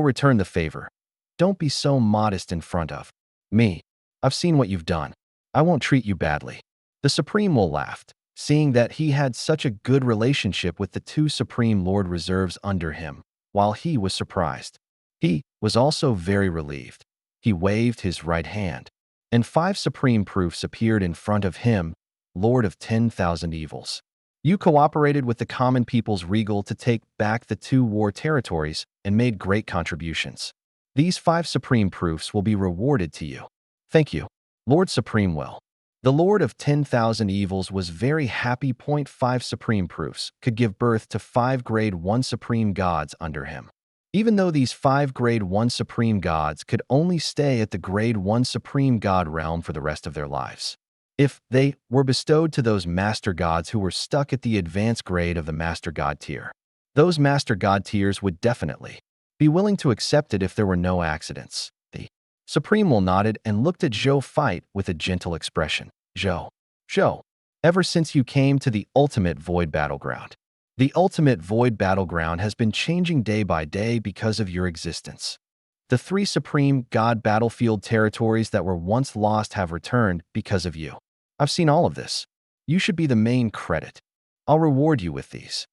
returned the favor. "Don't be so modest in front of me. I've seen what you've done. I won't treat you badly." The Supreme Will laughed, seeing that he had such a good relationship with the 2 Supreme Lord Reserves under him. While he was surprised, he was also very relieved. He waved his right hand, and 5 Supreme Proofs appeared in front of him. "Lord of 10,000 Evils, you cooperated with the common people's regal to take back the 2 war territories and made great contributions. These 5 Supreme Proofs will be rewarded to you." "Thank you, Lord Supreme Will." The Lord of 10,000 Evils was very happy. 5 Supreme Proofs could give birth to 5 Grade 1 Supreme Gods under him. Even though these 5 Grade 1 Supreme Gods could only stay at the Grade 1 Supreme God realm for the rest of their lives, if they were bestowed to those Master Gods who were stuck at the advanced grade of the Master God tier, those Master God tiers would definitely Be willing to accept it if there were no accidents. The Supreme Will nodded and looked at Zhou fight with a gentle expression. Zhou, ever since you came to the ultimate void battleground. The ultimate void battleground has been changing day by day because of your existence. The 3 supreme god battlefield territories that were once lost have returned because of you. I've seen all of this. You should be the main credit. I'll reward you with these.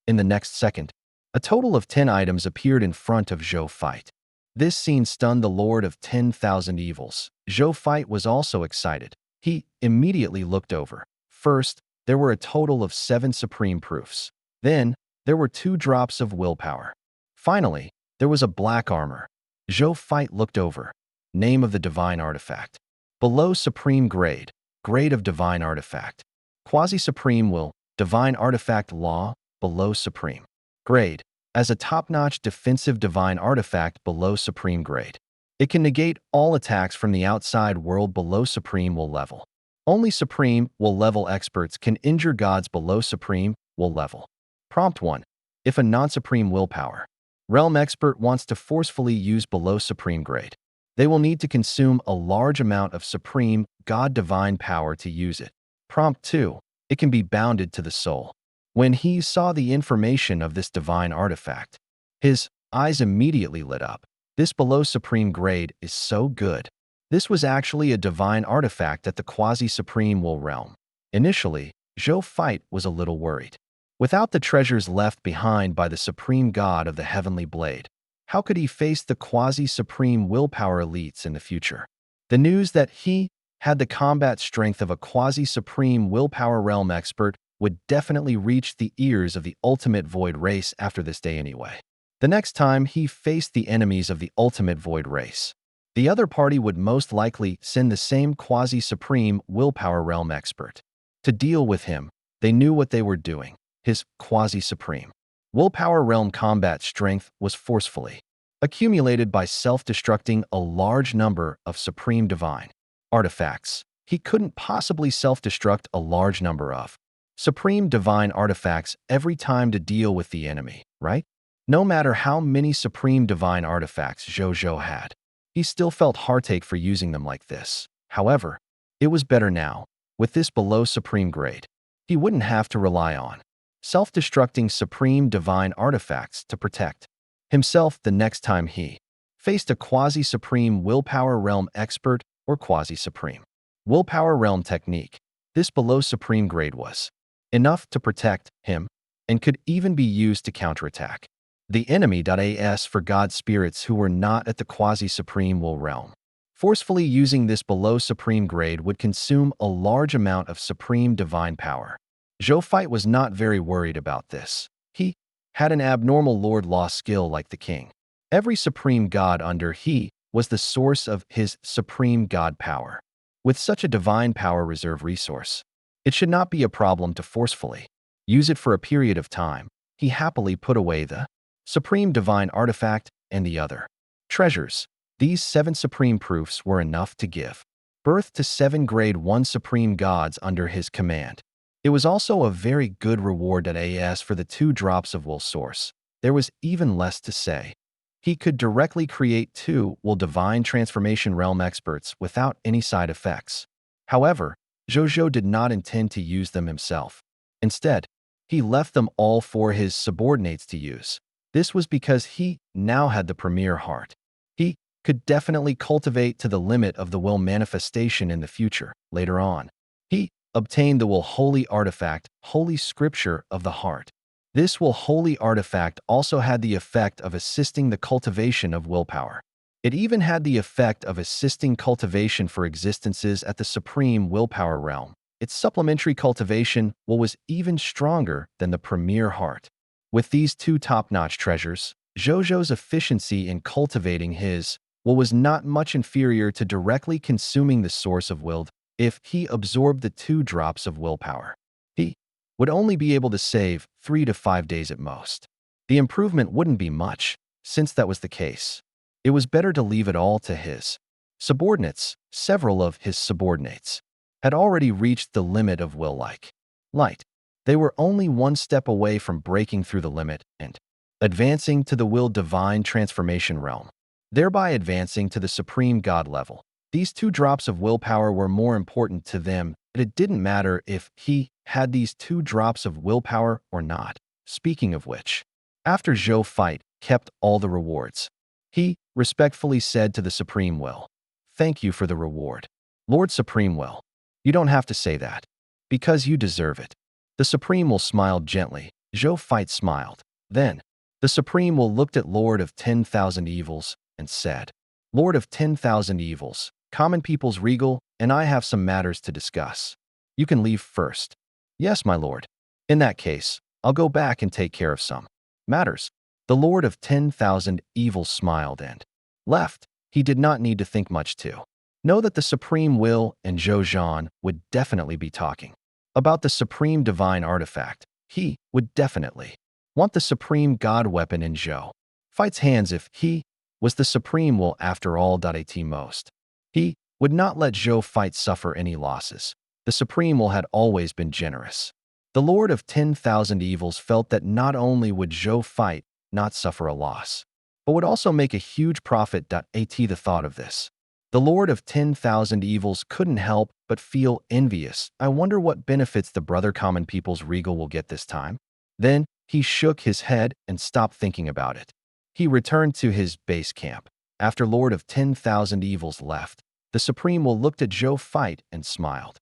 In the next second, a total of 10 items appeared in front of Zhou fight. This scene stunned the Lord of 10,000 Evils. Zhou fight was also excited. He immediately looked over. First, there were a total of 7 supreme proofs. Then, there were 2 drops of willpower. Finally, there was a black armor. Zhou fight looked over. Name of the divine artifact. Below supreme grade. Grade of divine artifact. Quasi-supreme will. Divine artifact law. Below supreme grade. As a top-notch defensive divine artifact below supreme grade. It can negate all attacks from the outside world below supreme will level. Only supreme will level experts can injure gods below supreme will level. Prompt 1. If a non-supreme willpower realm expert wants to forcefully use below supreme grade, they will need to consume a large amount of supreme god divine power to use it. Prompt 2. It can be bounded to the soul. When he saw the information of this divine artifact, his eyes immediately lit up. This below supreme grade is so good. This was actually a divine artifact at the quasi-supreme will realm. Initially, Zhou fight was a little worried. Without the treasures left behind by the supreme god of the heavenly blade, how could he face the quasi-supreme willpower elites in the future? The news that he had the combat strength of a quasi-supreme willpower realm expert would definitely reach the ears of the ultimate void race after this day anyway. The next time he faced the enemies of the ultimate void race, the other party would most likely send the same quasi-supreme willpower realm expert. To deal with him, they knew what they were doing. His quasi-supreme willpower realm combat strength was forcefully accumulated by self-destructing a large number of supreme divine artifacts. He couldn't possibly self-destruct a large number of supreme divine artifacts every time to deal with the enemy, right? No matter how many supreme divine artifacts Zhou Zhou had, he still felt heartache for using them like this. However, it was better now. With this below supreme grade, he wouldn't have to rely on self-destructing supreme divine artifacts to protect himself the next time he faced a quasi-supreme willpower realm expert or quasi-supreme willpower realm technique. This below supreme grade was enough to protect him and could even be used to counterattack the enemy.as for god spirits who were not at the quasi-supreme will realm. Forcefully using this below supreme grade would consume a large amount of supreme divine power. Zhou fight was not very worried about this. He had an abnormal lord law skill like the king. Every supreme god under he was the source of his supreme god power. With such a divine power reserve resource, it should not be a problem to forcefully use it for a period of time. He happily put away the supreme divine artifact and the other treasures. These 7 supreme proofs were enough to give birth to 7 grade 1 supreme gods under his command. It was also a very good reward.as for the 2 drops of will source. There was even less to say. He could directly create 2 will divine transformation realm experts without any side effects. However, Zhou Zhou did not intend to use them himself. Instead, he left them all for his subordinates to use. This was because he now had the premier heart. He could definitely cultivate to the limit of the will manifestation in the future. Later on, he obtained the will holy artifact, holy scripture of the heart. This will holy artifact also had the effect of assisting the cultivation of willpower. It even had the effect of assisting cultivation for existences at the supreme willpower realm. Its supplementary cultivation was even stronger than the premier heart. With these 2 top-notch treasures, Zhou Zhou's efficiency in cultivating his will was not much inferior to directly consuming the source of will. If he absorbed the 2 drops of willpower, he would only be able to save 3 to 5 days at most. The improvement wouldn't be much, since that was the case. It was better to leave it all to his subordinates. Several of his subordinates had already reached the limit of will like light. They were only 1 step away from breaking through the limit, and advancing to the will divine transformation realm, thereby advancing to the supreme God level. These 2 drops of willpower were more important to them, and it didn't matter if he had these 2 drops of willpower or not. Speaking of which, after Zhou fight kept all the rewards, he respectfully said to the Supreme Will, "Thank you for the reward. Lord Supreme Will, you don't have to say that, because you deserve it." The Supreme Will smiled gently. Zhou fight smiled. Then, the Supreme Will looked at Lord of 10,000 Evils and said, "Lord of 10,000 Evils, common people's regal, and I have some matters to discuss. You can leave first." "Yes, my lord. In that case, I'll go back and take care of some matters." The Lord of 10,000 Evils smiled and left. He did not need to think much to know that the Supreme Will and Zhou Zhou would definitely be talking about the Supreme Divine Artifact. He would definitely want the Supreme God weapon in Zhou Fight's hands if he was the Supreme Will after all. At most, he would not let Zhou Fight suffer any losses. The Supreme Will had always been generous. The Lord of 10,000 Evils felt that not only would Zhou Fight not suffer a loss, but would also make a huge profit. At the thought of this, the Lord of 10,000 Evils couldn't help but feel envious. I wonder what benefits the brother common people's regal will get this time. Then he shook his head and stopped thinking about it. He returned to his base camp. After Lord of 10,000 Evils left, the Supreme Will looked at Zhou Fight and smiled.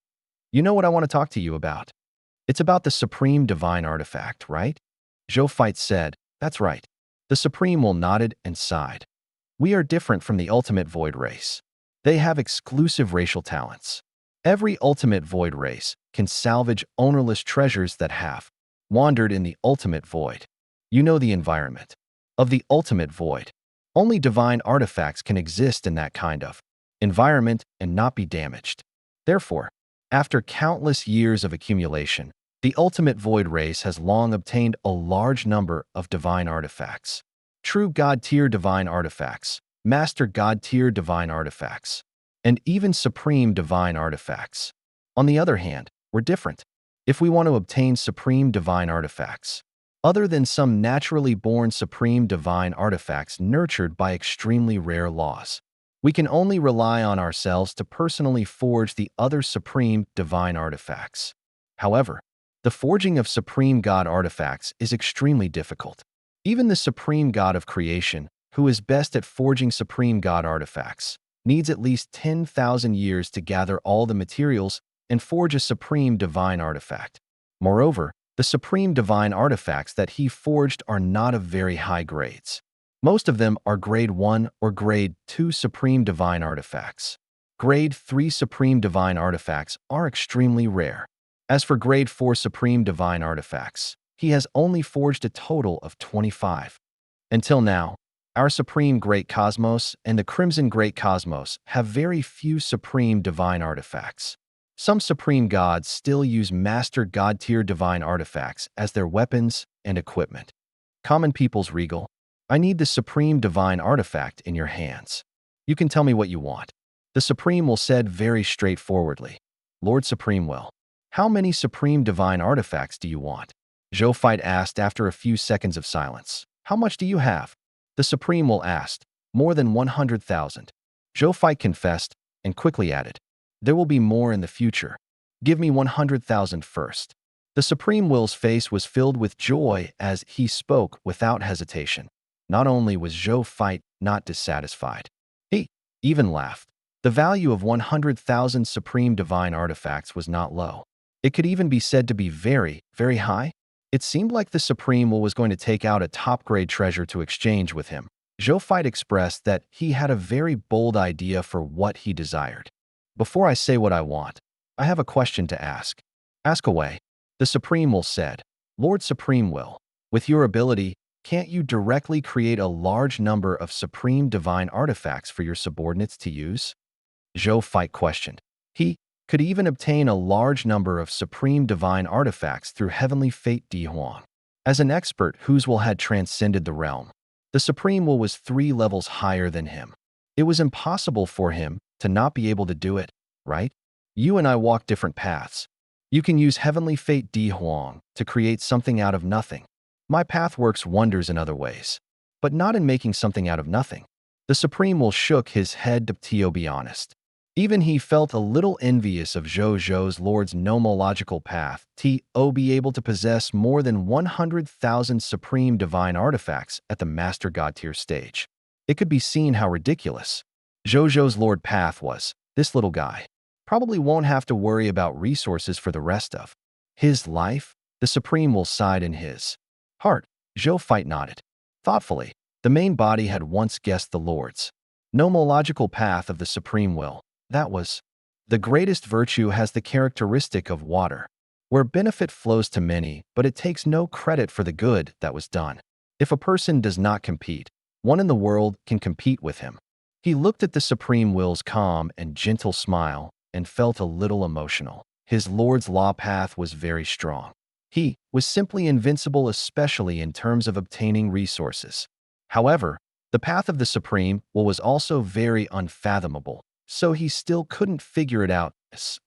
"You know what I want to talk to you about? It's about the Supreme Divine Artifact, right?" Zhou Fight said, "That's right." The Supreme Will nodded and sighed. "We are different from the Ultimate Void race. They have exclusive racial talents. Every Ultimate Void race can salvage ownerless treasures that have wandered in the Ultimate Void. You know the environment of the Ultimate Void. Only divine artifacts can exist in that kind of environment and not be damaged. Therefore, after countless years of accumulation, the Ultimate Void race has long obtained a large number of divine artifacts. True God-tier divine artifacts, Master God-tier divine artifacts, and even Supreme divine artifacts. On the other hand, we're different. If we want to obtain Supreme divine artifacts, other than some naturally born Supreme divine artifacts nurtured by extremely rare laws, we can only rely on ourselves to personally forge the other Supreme divine artifacts. However, the forging of Supreme God artifacts is extremely difficult. Even the Supreme God of creation, who is best at forging Supreme God artifacts, needs at least 10,000 years to gather all the materials and forge a Supreme Divine Artifact. Moreover, the Supreme Divine Artifacts that he forged are not of very high grades. Most of them are Grade 1 or Grade 2 Supreme Divine Artifacts. Grade 3 Supreme Divine Artifacts are extremely rare. As for Grade 4 Supreme Divine Artifacts, he has only forged a total of 25. Until now, our Supreme Great Cosmos and the Crimson Great Cosmos have very few Supreme Divine Artifacts. Some Supreme Gods still use Master God-tier Divine Artifacts as their weapons and equipment. Common People's Regal, I need the Supreme Divine Artifact in your hands. You can tell me what you want. The Supreme Will said very straightforwardly. Lord Supreme Will, how many Supreme Divine Artifacts do you want? Zhou Fight asked after a few seconds of silence. How much do you have? The Supreme Will asked. More than 100,000. Zhou Fight confessed and quickly added. There will be more in the future. Give me 100,000 first. The Supreme Will's face was filled with joy as he spoke without hesitation. Not only was Zhou Fight not dissatisfied, he even laughed. The value of 100,000 Supreme Divine Artifacts was not low. It could even be said to be very, very high. It seemed like the Supreme Will was going to take out a top-grade treasure to exchange with him. Zhou Fight expressed that he had a very bold idea for what he desired. Before I say what I want, I have a question to ask. Ask away. The Supreme Will said. Lord Supreme Will, with your ability, can't you directly create a large number of Supreme Divine Artifacts for your subordinates to use? Zhou Fight questioned. He could even obtain a large number of Supreme Divine Artifacts through Heavenly Fate Di Huang. As an expert whose will had transcended the realm, the Supreme Will was 3 levels higher than him. It was impossible for him to not be able to do it, right? You and I walk different paths. You can use Heavenly Fate Di Huang to create something out of nothing. My path works wonders in other ways, but not in making something out of nothing. The Supreme Will shook his head to be honest. Even he felt a little envious of Zhou Zhou's Lord's nomological path to be able to possess more than 100,000 supreme divine artifacts at the Master God tier stage. It could be seen how ridiculous Zhou Zhou's Lord path was. This little guy probably won't have to worry about resources for the rest of his life. The Supreme Will sighed in his heart. Zhou Fight nodded thoughtfully. The main body had once guessed the Lord's nomological path of the Supreme Will. That was, the greatest virtue has the characteristic of water, where benefit flows to many, but it takes no credit for the good that was done. If a person does not compete, one in the world can compete with him. He looked at the Supreme Will's calm and gentle smile and felt a little emotional. His Lord's law path was very strong. He was simply invincible, especially in terms of obtaining resources. However, the path of the Supreme Will was also very unfathomable, so he still couldn't figure it out.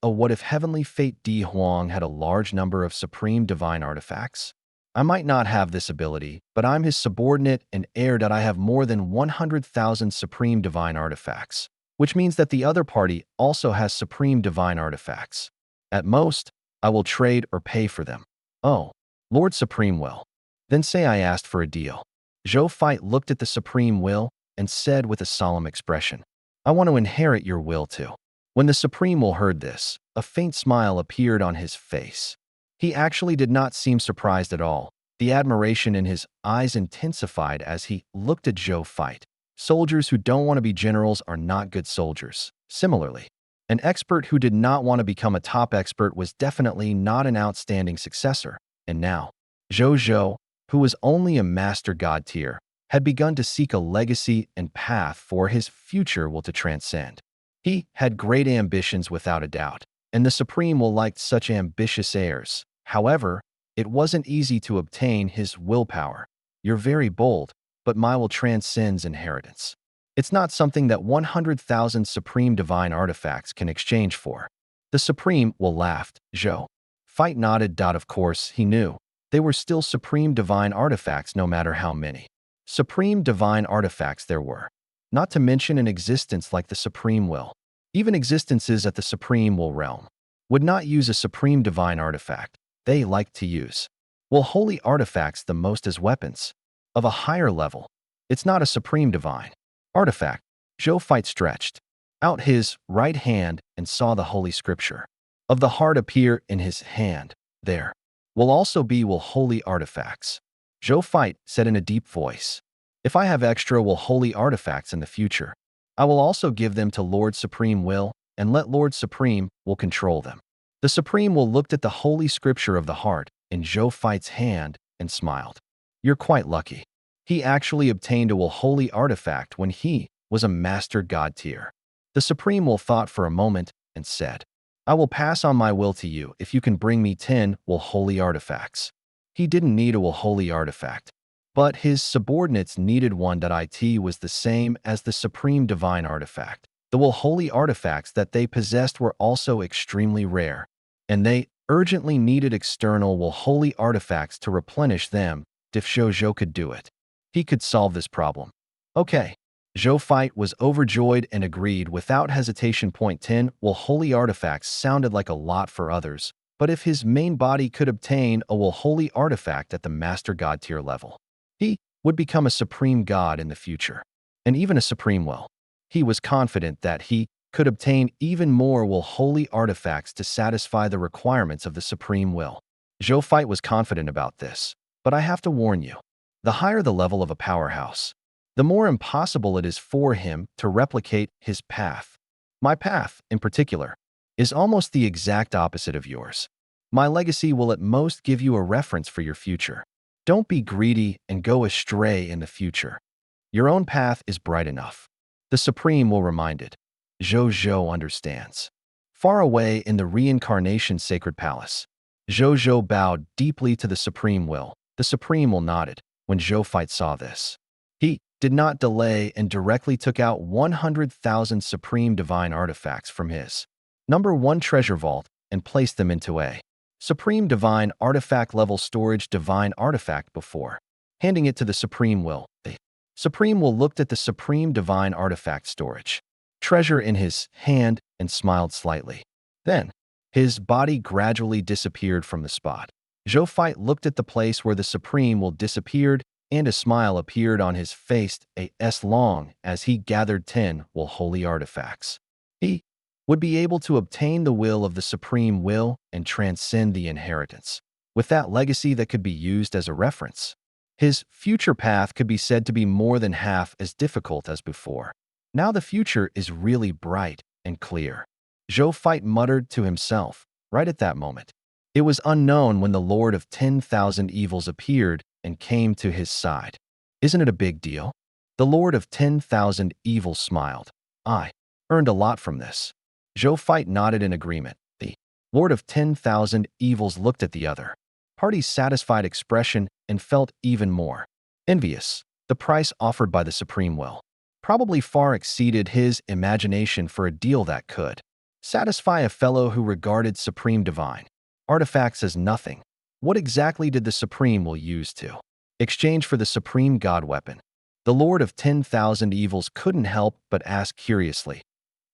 What if Heavenly Fate Di Huang had a large number of supreme divine artifacts? I might not have this ability, but I'm his subordinate and heir that I have more than 100,000 supreme divine artifacts, which means that the other party also has supreme divine artifacts. At most, I will trade or pay for them. Oh, Lord Supreme Will. Then say I asked for a deal. Zhou Fight looked at the Supreme Will and said with a solemn expression, I want to inherit your will too. When the Supreme Will heard this, a faint smile appeared on his face. He actually did not seem surprised at all. The admiration in his eyes intensified as he looked at Zhou Fight. Soldiers who don't want to be generals are not good soldiers. Similarly, an expert who did not want to become a top expert was definitely not an outstanding successor. And now, Zhou Zhou, who was only a Master God tier, had begun to seek a legacy and path for his future will to transcend. He had great ambitions without a doubt, and the Supreme Will liked such ambitious heirs. However, it wasn't easy to obtain his willpower. You're very bold, but my will transcends inheritance. It's not something that 100,000 supreme divine artifacts can exchange for. The Supreme Will laughed. Zhou Fight nodded. Of course, he knew. They were still supreme divine artifacts no matter how many supreme divine artifacts there were. Not to mention an existence like the Supreme Will. Even existences at the Supreme Will realm would not use a supreme divine artifact. They liked to use holy artifacts the most as weapons of a higher level. It's not a supreme divine artifact. Zhou Fight stretched out his right hand and saw the holy scripture of the heart appear in his hand. There will also be holy artifacts. Zhou Fight said in a deep voice, if I have extra holy artifacts in the future, I will also give them to Lord Supreme Will and let Lord Supreme Will control them. The Supreme Will looked at the holy scripture of the heart in Zhou Fight's hand and smiled. You're quite lucky. He actually obtained a holy artifact when he was a Master God tier. The Supreme Will thought for a moment and said, I will pass on my will to you if you can bring me 10 holy artifacts. He didn't need a holy artifact, but his subordinates needed one. It was the same as the supreme divine artifact. The holy artifacts that they possessed were also extremely rare, and they urgently needed external holy artifacts to replenish them. If Zhou Zhou could do it, he could solve this problem. Okay. Zhou Fight was overjoyed and agreed without hesitation. 10 holy artifacts sounded like a lot for others, but if his main body could obtain a holy artifact at the Master God tier level, he would become a supreme god in the future, and even a supreme will. He was confident that he could obtain even more holy artifacts to satisfy the requirements of the supreme will. Zhou Fight was confident about this, but I have to warn you, the higher the level of a powerhouse, the more impossible it is for him to replicate his path. My path, in particular, is almost the exact opposite of yours. My legacy will at most give you a reference for your future. Don't be greedy and go astray in the future. Your own path is bright enough. The Supreme Will reminded. Zhou Zhou understands. Far away in the reincarnation sacred palace, Zhou Zhou bowed deeply to the Supreme Will. The Supreme Will nodded. When Zhou Fight saw this, he did not delay and directly took out 100,000 supreme divine artifacts from his #1 treasure vault and placed them into a Supreme Divine Artifact Level Storage Divine Artifact before handing it to the Supreme Will. The Supreme Will looked at the Supreme Divine Artifact Storage treasure in his hand and smiled slightly. Then, his body gradually disappeared from the spot. Zhou Fight looked at the place where the Supreme Will disappeared, and a smile appeared on his face as long as he gathered 10 will holy artifacts. He would be able to obtain the will of the Supreme Will and transcend the inheritance, with that legacy that could be used as a reference. His future path could be said to be more than half as difficult as before. Now the future is really bright and clear. Zhou Fight muttered to himself right at that moment. It was unknown when the Lord of 10,000 Evils appeared and came to his side. Isn't it a big deal? The Lord of 10,000 Evils smiled. I earned a lot from this. Zhou Fight nodded in agreement. The Lord of 10,000 Evils looked at the other party's satisfied expression and felt even more envious. The price offered by the Supreme Will probably far exceeded his imagination for a deal that could satisfy a fellow who regarded Supreme Divine artifacts as nothing. What exactly did the Supreme Will use to exchange for the Supreme God weapon? The Lord of 10,000 Evils couldn't help but ask curiously.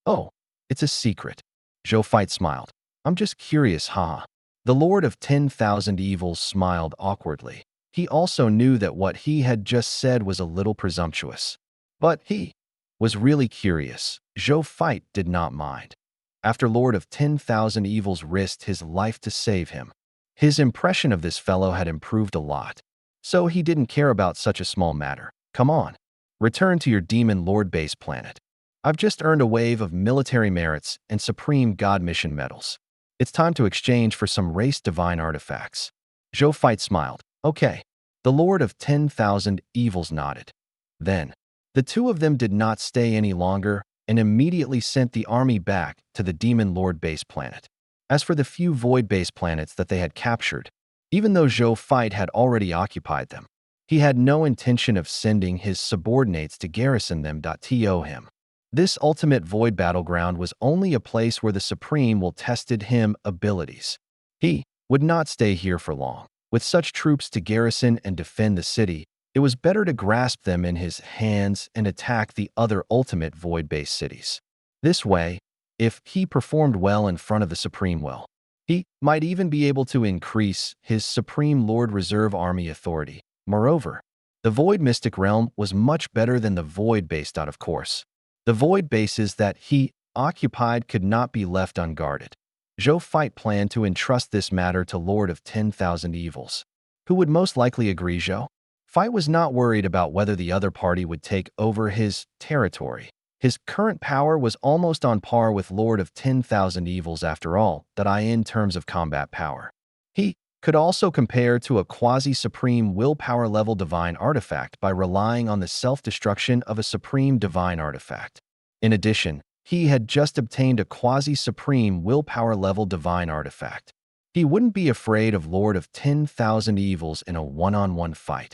Oh, it's a secret. Zhou Fight smiled. I'm just curious, haha. The Lord of 10,000 Evils smiled awkwardly. He also knew that what he had just said was a little presumptuous. But he was really curious. Zhou Fight did not mind. After Lord of 10,000 Evils risked his life to save him, his impression of this fellow had improved a lot. So he didn't care about such a small matter. Come on, return to your Demon Lord base planet. I've just earned a wave of military merits and Supreme God mission medals. It's time to exchange for some race divine artifacts. Zhou Fight smiled. Okay. The Lord of 10,000 Evils nodded. Then, the two of them did not stay any longer and immediately sent the army back to the Demon Lord base planet. As for the few void base planets that they had captured, even though Zhou Fight had already occupied them, he had no intention of sending his subordinates to garrison them. To him, this ultimate void battleground was only a place where the Supreme Will tested him abilities. He would not stay here for long. With such troops to garrison and defend the city, it was better to grasp them in his hands and attack the other ultimate void-based cities. This way, if he performed well in front of the Supreme Will, he might even be able to increase his Supreme Lord Reserve Army authority. Moreover, the Void Mystic Realm was much better than the Void based out, of course. The Void bases that he occupied could not be left unguarded. Zhou Fight planned to entrust this matter to Lord of 10,000 Evils, who would most likely agree. Zhou Fight was not worried about whether the other party would take over his territory. His current power was almost on par with Lord of 10,000 Evils after all, in terms of combat power. He could also compare to a quasi-supreme willpower level divine artifact by relying on the self-destruction of a supreme divine artifact. In addition, he had just obtained a quasi-supreme willpower level divine artifact. He wouldn't be afraid of Lord of 10,000 Evils in a one-on-one fight.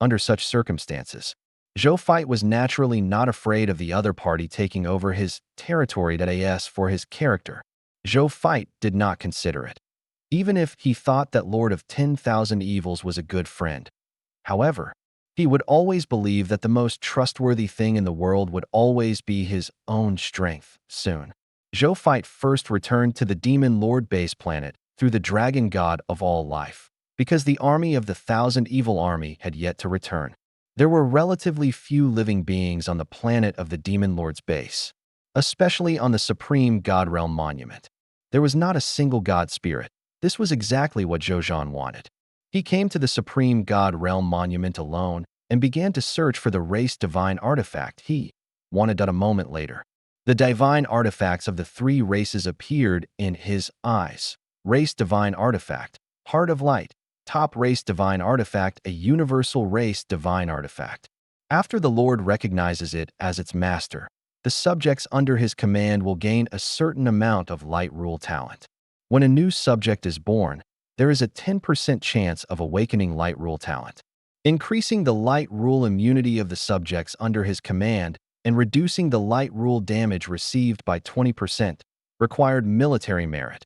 Under such circumstances, Zhou Fight was naturally not afraid of the other party taking over his territory. As for his character, Zhou Fight did not consider it, even if he thought that Lord of 10,000 Evils was a good friend. However, he would always believe that the most trustworthy thing in the world would always be his own strength. Soon, Zhou Fight first returned to the Demon Lord base planet through the Dragon God of all life, because the army of the 1,000 Evil army had yet to return. There were relatively few living beings on the planet of the Demon Lord's base, especially on the Supreme God Realm Monument. There was not a single God spirit. This was exactly what Zhou Zhou wanted. He came to the Supreme God Realm Monument alone and began to search for the race divine artifact he wanted. A moment later, the divine artifacts of the three races appeared in his eyes. Race divine artifact, Heart of Light. Top race divine artifact, a universal race divine artifact. After the Lord recognizes it as its master, the subjects under his command will gain a certain amount of light rule talent. When a new subject is born, there is a 10% chance of awakening light rule talent, increasing the light rule immunity of the subjects under his command and reducing the light rule damage received by 20%, required military merit.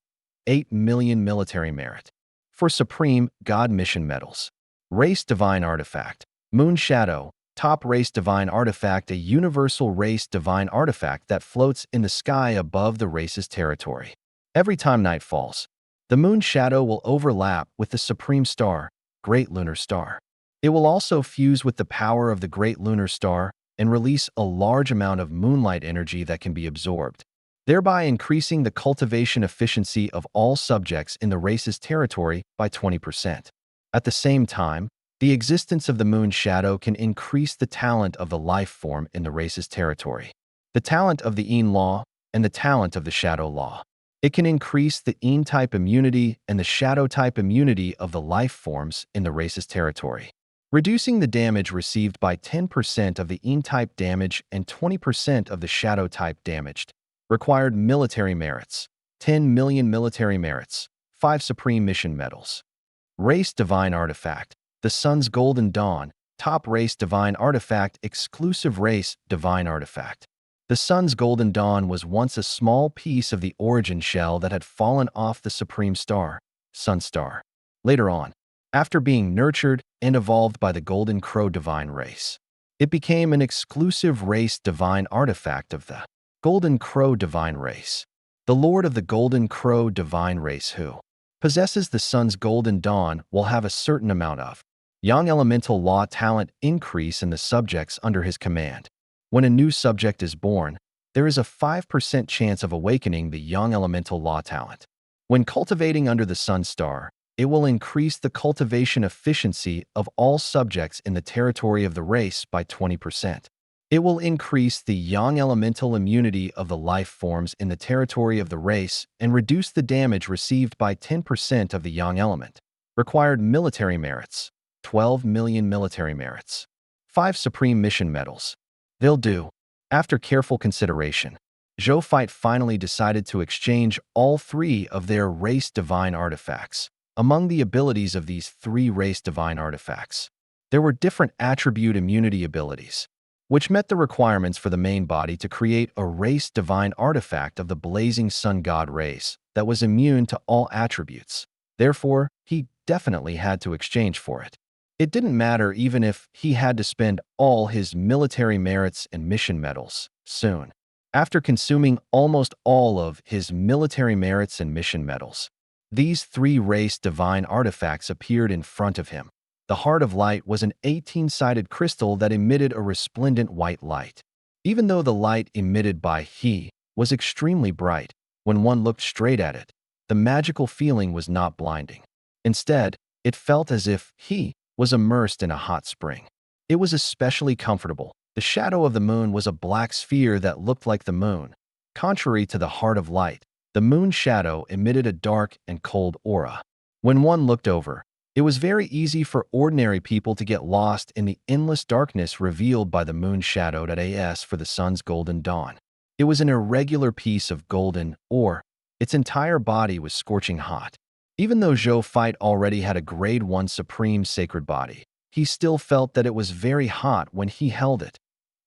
8 million military merit. For Supreme God Mission Medals. Race Divine Artifact. Moon Shadow. Top Race Divine Artifact, a universal race divine artifact that floats in the sky above the race's territory. Every time night falls, the moon shadow will overlap with the supreme star, Great Lunar Star. It will also fuse with the power of the Great Lunar Star and release a large amount of moonlight energy that can be absorbed, thereby increasing the cultivation efficiency of all subjects in the race's territory by 20%. At the same time, the existence of the moon shadow can increase the talent of the life form in the race's territory, the talent of the Yin Law and the talent of the Shadow Law. It can increase the Yin type immunity and the Shadow type immunity of the life forms in the race's territory, reducing the damage received by 10% of the Yin type damage and 20% of the Shadow type damaged. Required military merits. 10 million military merits. 5 Supreme Mission Medals. Race Divine Artifact. The Sun's Golden Dawn. Top Race Divine Artifact. Exclusive Race Divine Artifact. The Sun's Golden Dawn was once a small piece of the origin shell that had fallen off the Supreme Star, Sun Star. Later on, after being nurtured and evolved by the Golden Crow Divine Race, it became an exclusive Race Divine Artifact of the Golden Crow Divine Race. The Lord of the Golden Crow Divine Race who possesses the Sun's Golden Dawn will have a certain amount of Yang Elemental Law talent increase in the subjects under his command. When a new subject is born, there is a 5% chance of awakening the Yang Elemental Law talent. When cultivating under the Sun Star, it will increase the cultivation efficiency of all subjects in the territory of the race by 20%. It will increase the Yang Elemental immunity of the life forms in the territory of the race and reduce the damage received by 10% of the Yang element. Required military merits. 12 million military merits. 5 Supreme Mission Medals. They'll do. After careful consideration, Zhou Fight finally decided to exchange all 3 of their Race Divine Artifacts. Among the abilities of these 3 Race Divine Artifacts, there were different attribute immunity abilities, which met the requirements for the main body to create a Race Divine Artifact of the Blazing Sun God race that was immune to all attributes. Therefore, he definitely had to exchange for it. It didn't matter even if he had to spend all his military merits and mission medals. Soon, after consuming almost all of his military merits and mission medals, these 3 Race Divine Artifacts appeared in front of him. The Heart of Light was an 18-sided crystal that emitted a resplendent white light. Even though the light emitted by he was extremely bright, when one looked straight at it, the magical feeling was not blinding. Instead, it felt as if he was immersed in a hot spring. It was especially comfortable. The shadow of the moon was a black sphere that looked like the moon. Contrary to the Heart of Light, the moon shadow emitted a dark and cold aura. When one looked over, it was very easy for ordinary people to get lost in the endless darkness revealed by the moon shadow. As for the sun's golden dawn, it was an irregular piece of golden ore. Its entire body was scorching hot. Even though Zhou Fight already had a Grade 1 Supreme Sacred Body, he still felt that it was very hot when he held it.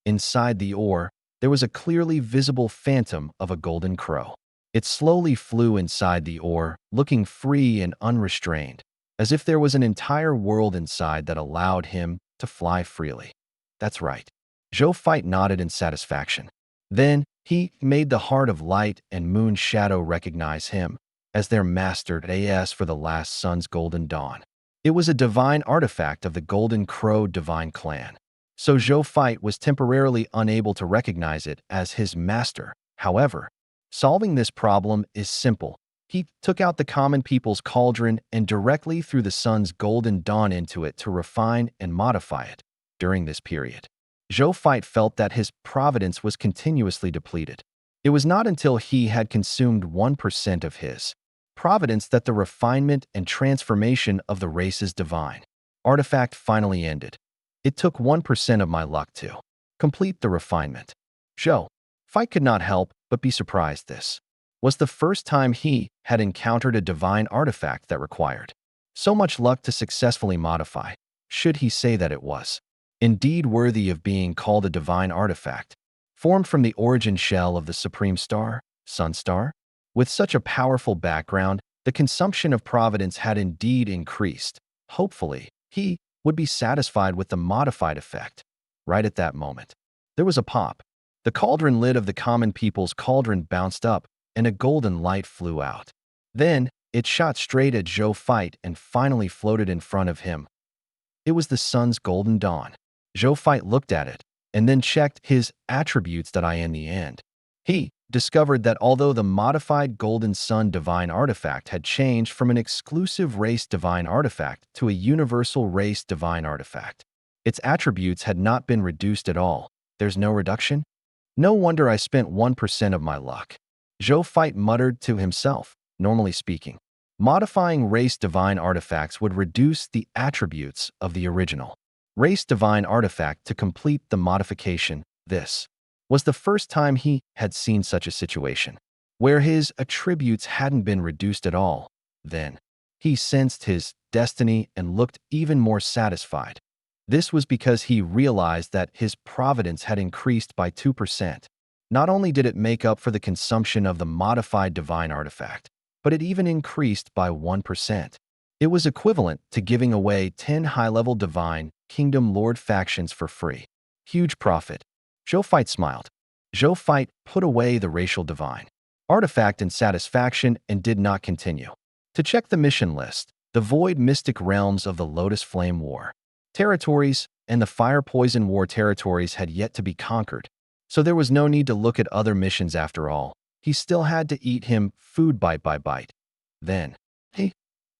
Inside the ore, there was a clearly visible phantom of a golden crow. It slowly flew inside the ore, looking free and unrestrained, as if there was an entire world inside that allowed him to fly freely. That's right. Zhou Fight nodded in satisfaction. Then, he made the Heart of Light and Moon Shadow recognize him as their master. As for the last sun's golden dawn, it was a divine artifact of the Golden Crow Divine Clan. So Zhou Fight was temporarily unable to recognize it as his master. However, solving this problem is simple. He took out the common people's cauldron and directly threw the sun's golden dawn into it to refine and modify it. During this period, Zhou Fight felt that his providence was continuously depleted. It was not until he had consumed 1% of his providence that the refinement and transformation of the race's divine artifact finally ended. It took 1% of my luck to complete the refinement. Zhou Fight could not help but be surprised. This was the first time he had encountered a divine artifact that required so much luck to successfully modify. Should he say that it was indeed worthy of being called a divine artifact, formed from the origin shell of the Supreme Star, Sun Star? With such a powerful background, The consumption of providence had indeed increased. Hopefully, he would be satisfied with the modified effect. Right at that moment, there was a pop. The cauldron lid of the common people's cauldron bounced up, and a golden light flew out. Then, it shot straight at Zhou Fight and finally floated in front of him. It was the sun's golden dawn. Zhou Fight looked at it, and then checked his attributes that in the end. He discovered that although the modified Golden Sun Divine Artifact had changed from an exclusive race Divine Artifact to a universal race Divine Artifact, its attributes had not been reduced at all. There's no reduction? No wonder I spent 1% of my luck. Zhou Fight muttered to himself. Normally speaking, modifying race Divine Artifacts would reduce the attributes of the original race Divine Artifact to complete the modification. This was the first time he had seen such a situation, where his attributes hadn't been reduced at all. Then, he sensed his destiny and looked even more satisfied. This was because he realized that his providence had increased by 2%. Not only did it make up for the consumption of the modified Divine Artifact, but it even increased by 1%. It was equivalent to giving away 10 high-level Divine Kingdom Lord factions for free. Huge profit. Zhou Fight smiled. Zhou Fight put away the racial Divine Artifact in satisfaction and did not continue to check the mission list. The Void Mystic Realms of the Lotus Flame War territories and the Fire Poison War territories had yet to be conquered, so there was no need to look at other missions after all. He still had to eat him food bite by bite. Then, he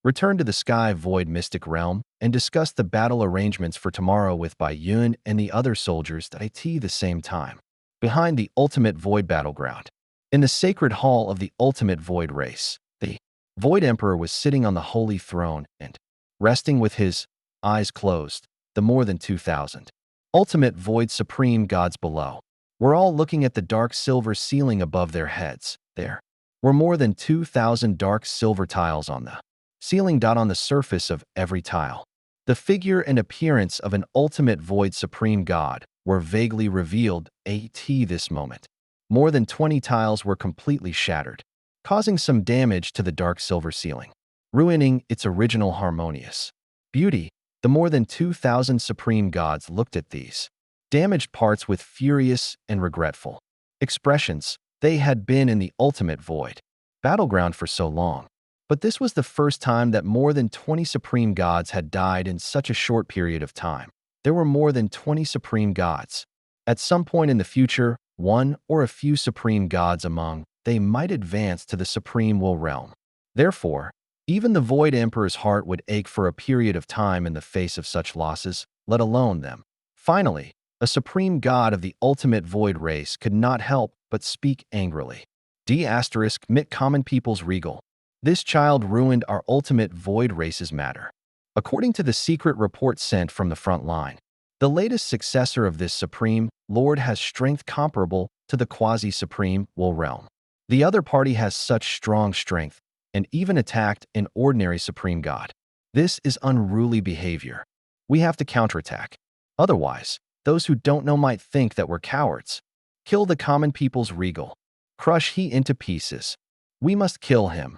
returned to the Sky Void Mystic Realm and discussed the battle arrangements for tomorrow with Bai Yun and the other soldiers at the same time. Behind the Ultimate Void Battleground, in the Sacred Hall of the Ultimate Void Race, the Void Emperor was sitting on the Holy Throne and resting with his eyes closed. The more than 2,000 Ultimate Void Supreme Gods below were all looking at the dark silver ceiling above their heads. There were more than 2,000 dark silver tiles on the ceiling. On the surface of every tile, the figure and appearance of an Ultimate Void Supreme God were vaguely revealed. At this moment, more than 20 tiles were completely shattered, causing some damage to the dark silver ceiling, ruining its original harmonious beauty. The more than 2,000 Supreme Gods looked at these damaged parts with furious and regretful expressions. They had been in the Ultimate Void Battleground for so long, but this was the first time that more than 20 Supreme Gods had died in such a short period of time. There were more than 20 Supreme Gods. At some point in the future, one or a few Supreme Gods among they might advance to the Supreme Will Realm. Therefore, even the Void Emperor's heart would ache for a period of time in the face of such losses, let alone them. Finally, a Supreme God of the Ultimate Void Race could not help but speak angrily. Mit common people's regal. This child ruined our Ultimate Void Race's matter. According to the secret report sent from the front line, the latest successor of this Supreme Lord has strength comparable to the Quasi-Supreme Will Realm. The other party has such strong strength and even attacked an ordinary Supreme God. This is unruly behavior. We have to counterattack. Otherwise, those who don't know might think that we're cowards. Kill the common people's regal. Crush he into pieces. We must kill him.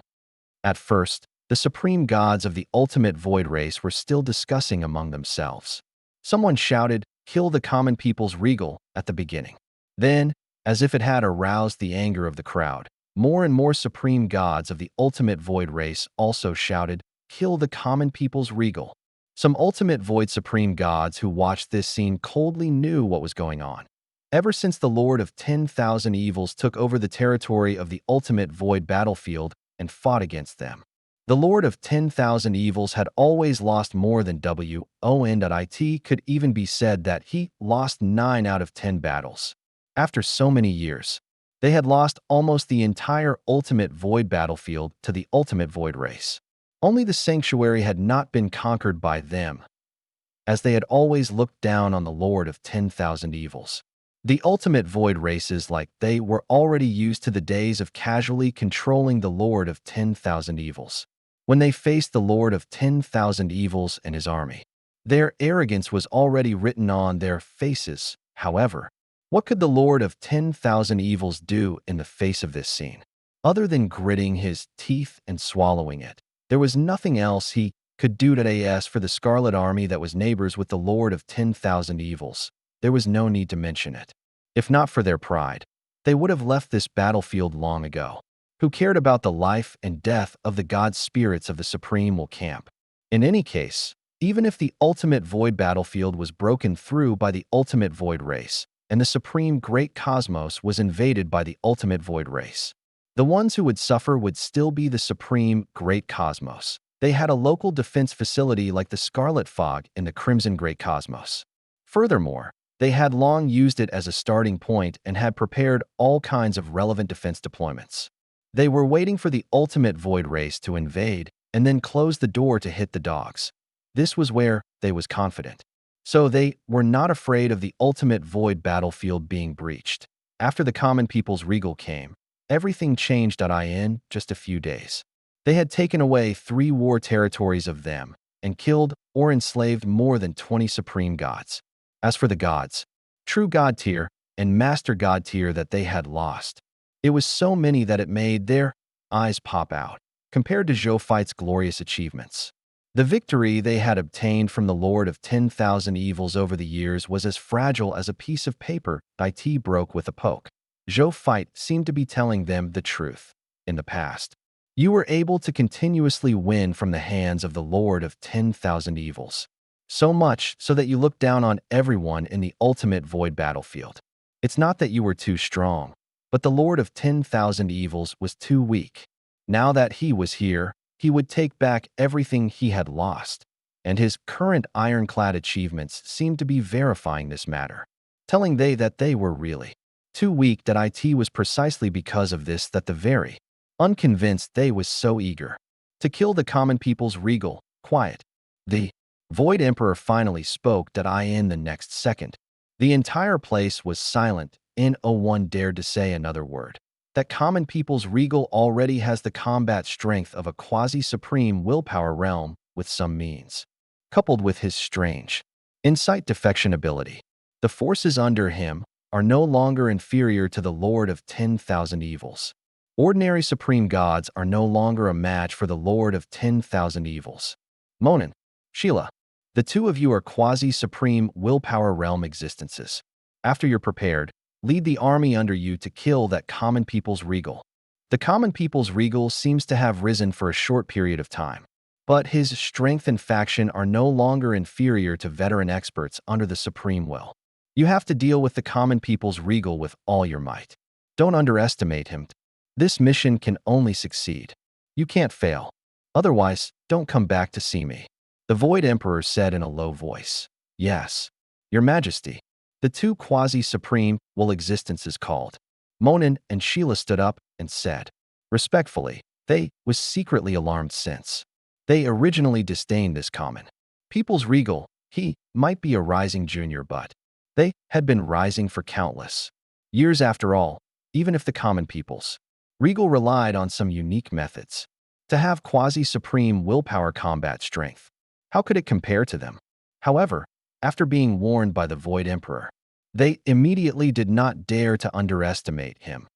At first, the Supreme Gods of the Ultimate Void Race were still discussing among themselves. Someone shouted, "Kill the common people's regal," at the beginning. Then, as if it had aroused the anger of the crowd, more and more Supreme Gods of the Ultimate Void Race also shouted, "Kill the common people's regal." Some Ultimate Void Supreme Gods who watched this scene coldly knew what was going on. Ever since the Lord of 10,000 Evils took over the territory of the Ultimate Void battlefield and fought against them, the Lord of 10,000 Evils had always lost more than it could even be said that he lost 9 out of 10 battles. After so many years, they had lost almost the entire Ultimate Void battlefield to the Ultimate Void Race. Only the Sanctuary had not been conquered by them, as they had always looked down on the Lord of 10,000 Evils. The Ultimate Void Races like they were already used to the days of casually controlling the Lord of 10,000 Evils. When they faced the Lord of 10,000 Evils and his army, their arrogance was already written on their faces. However, what could the Lord of 10,000 Evils do in the face of this scene? Other than gritting his teeth and swallowing it, there was nothing else he could do to as for the Scarlet Army that was neighbors with the Lord of 10,000 Evils. There was no need to mention it. If not for their pride, they would have left this battlefield long ago. Who cared about the life and death of the god spirits of the Supreme Will camp? In any case, even if the ultimate void battlefield was broken through by the ultimate void race, and the Supreme Great Cosmos was invaded by the ultimate void race, the ones who would suffer would still be the Supreme Great Cosmos. They had a local defense facility like the Scarlet Fog in the Crimson Great Cosmos. Furthermore, they had long used it as a starting point and had prepared all kinds of relevant defense deployments. They were waiting for the ultimate void race to invade and then close the door to hit the dogs. This was where they was confident. So they were not afraid of the ultimate void battlefield being breached. After the common people's regal came, everything changed in just a few days. They had taken away 3 war territories of them and killed or enslaved more than 20 supreme gods. As for the gods, true god tier and master god tier that they had lost, it was so many that it made their eyes pop out compared to Zhou Fight's glorious achievements. The victory they had obtained from the Lord of 10,000 Evils over the years was as fragile as a piece of paper IT broke with a poke. Zhou Fight seemed to be telling them the truth. In the past, you were able to continuously win from the hands of the Lord of 10,000 Evils. So much so that you looked down on everyone in the ultimate void battlefield. It's not that you were too strong, but the Lord of 10,000 Evils was too weak. Now that he was here, he would take back everything he had lost, and his current ironclad achievements seemed to be verifying this matter, telling that they were really too weak. That it was precisely because of this that the very unconvinced they was so eager to kill the common people's regal, quiet. The Void Emperor finally spoke in the next second. The entire place was silent. No one dared to say another word. That common people's regal already has the combat strength of a quasi-supreme willpower realm with some means. Coupled with his strange insight defection ability, the forces under him are no longer inferior to the Lord of 10,000 Evils. Ordinary supreme gods are no longer a match for the Lord of 10,000 Evils. Monin, Sheila, the two of you are quasi-supreme willpower realm existences. After you're prepared, lead the army under you to kill that common people's regal. The common people's regal seems to have risen for a short period of time, but his strength and faction are no longer inferior to veteran experts under the supreme will. You have to deal with the common people's regal with all your might. Don't underestimate him. This mission can only succeed. You can't fail. Otherwise, don't come back to see me. The Void Emperor said in a low voice. Yes, Your Majesty. The two quasi-supreme will existences called. Monin and Sheila stood up and said, respectfully, they was secretly alarmed since they originally disdained this common people's regal. He might be a rising junior, but they had been rising for countless years after all, even if the common people's regal relied on some unique methods to have quasi-supreme willpower combat strength. How could it compare to them? However, after being warned by the Void Emperor, they immediately did not dare to underestimate him.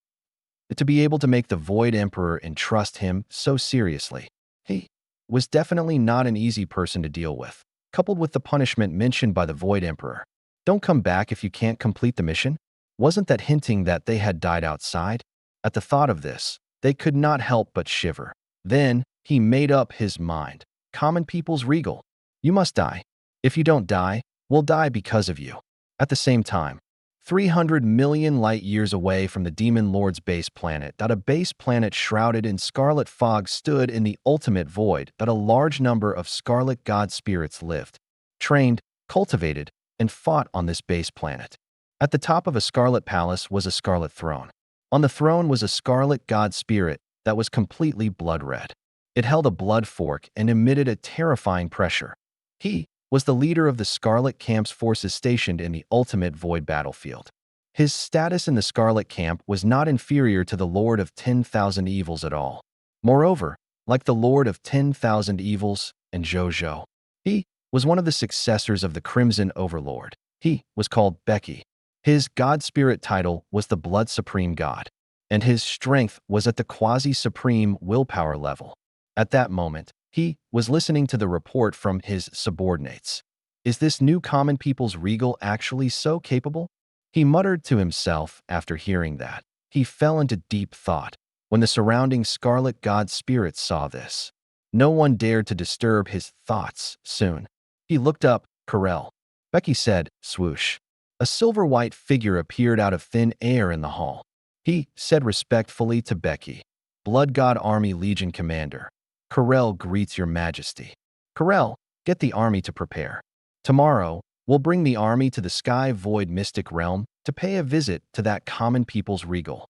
To be able to make the Void Emperor entrust him so seriously, he was definitely not an easy person to deal with. Coupled with the punishment mentioned by the Void Emperor, don't come back if you can't complete the mission, wasn't that hinting that they had died outside? At the thought of this, they could not help but shiver. Then, he made up his mind. Common people's regal. You must die. If you don't die, we'll die because of you. At the same time, 300 million light years away from the Demon Lord's base planet, a base planet shrouded in scarlet fog stood in the ultimate void. A large number of scarlet god spirits lived, trained, cultivated, and fought on this base planet. At the top of a scarlet palace was a scarlet throne. On the throne was a scarlet god spirit that was completely blood red. It held a blood fork and emitted a terrifying pressure. He was the leader of the Scarlet Camp's forces stationed in the ultimate void battlefield. His status in the Scarlet Camp was not inferior to the Lord of 10,000 Evils at all. Moreover, like the Lord of 10,000 Evils and Zhou Zhou, he was one of the successors of the Crimson Overlord. He was called Becky. His god spirit title was the Blood Supreme God. and his strength was at the quasi-supreme willpower level. At that moment, he was listening to the report from his subordinates. Is this new common people's regal actually so capable? He muttered to himself after hearing that. He fell into deep thought. When the surrounding scarlet god spirits saw this, no one dared to disturb his thoughts soon. He looked up. Corel. Becky said, swoosh. A silver-white figure appeared out of thin air in the hall. He said respectfully to Becky, Blood God Army Legion Commander. Corel greets your majesty. Corel, get the army to prepare. Tomorrow, we'll bring the army to the Sky Void Mystic Realm to pay a visit to that common people's regal.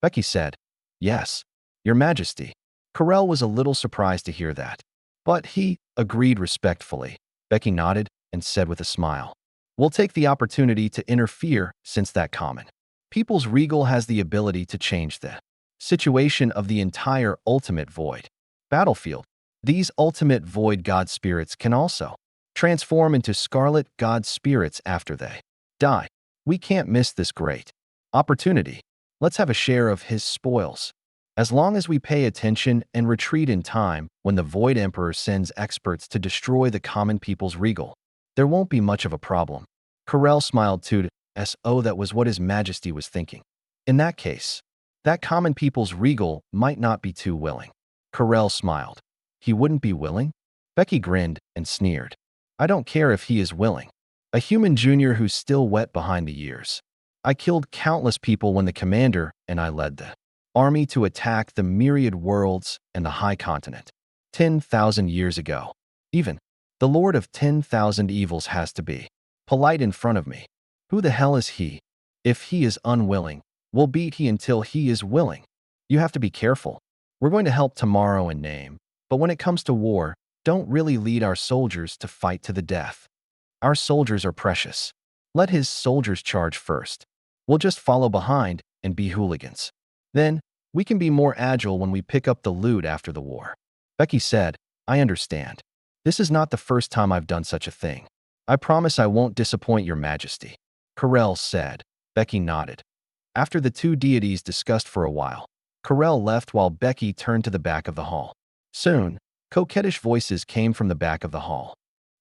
Becky said, Yes, your majesty. Corel was a little surprised to hear that, but he agreed respectfully. Becky nodded and said with a smile, We'll take the opportunity to interfere since that common people's regal has the ability to change the situation of the entire ultimate void battlefield. These ultimate void god spirits can also transform into scarlet god spirits after they die. We can't miss this great opportunity. Let's have a share of his spoils. As long as we pay attention and retreat in time when the Void Emperor sends experts to destroy the common people's regal, there won't be much of a problem. Corel smiled too. That was what His Majesty was thinking. In that case, that common people's regal might not be too willing. Corel smiled. He wouldn't be willing? Becky grinned and sneered. I don't care if he is willing. A human junior who's still wet behind the ears. I killed countless people when the commander and I led the army to attack the myriad worlds and the high continent. 10,000 years ago. Even the Lord of 10,000 evils has to be polite in front of me. Who the hell is he? If he is unwilling, we'll beat he until he is willing. You have to be careful. We're going to help tomorrow in name, but when it comes to war, don't really lead our soldiers to fight to the death. Our soldiers are precious. Let his soldiers charge first. We'll just follow behind and be hooligans. Then, we can be more agile when we pick up the loot after the war. Becky said, I understand. This is not the first time I've done such a thing. I promise I won't disappoint your majesty. Corel said. Becky nodded. After the two deities discussed for a while, Corel left while Becky turned to the back of the hall. Soon, coquettish voices came from the back of the hall.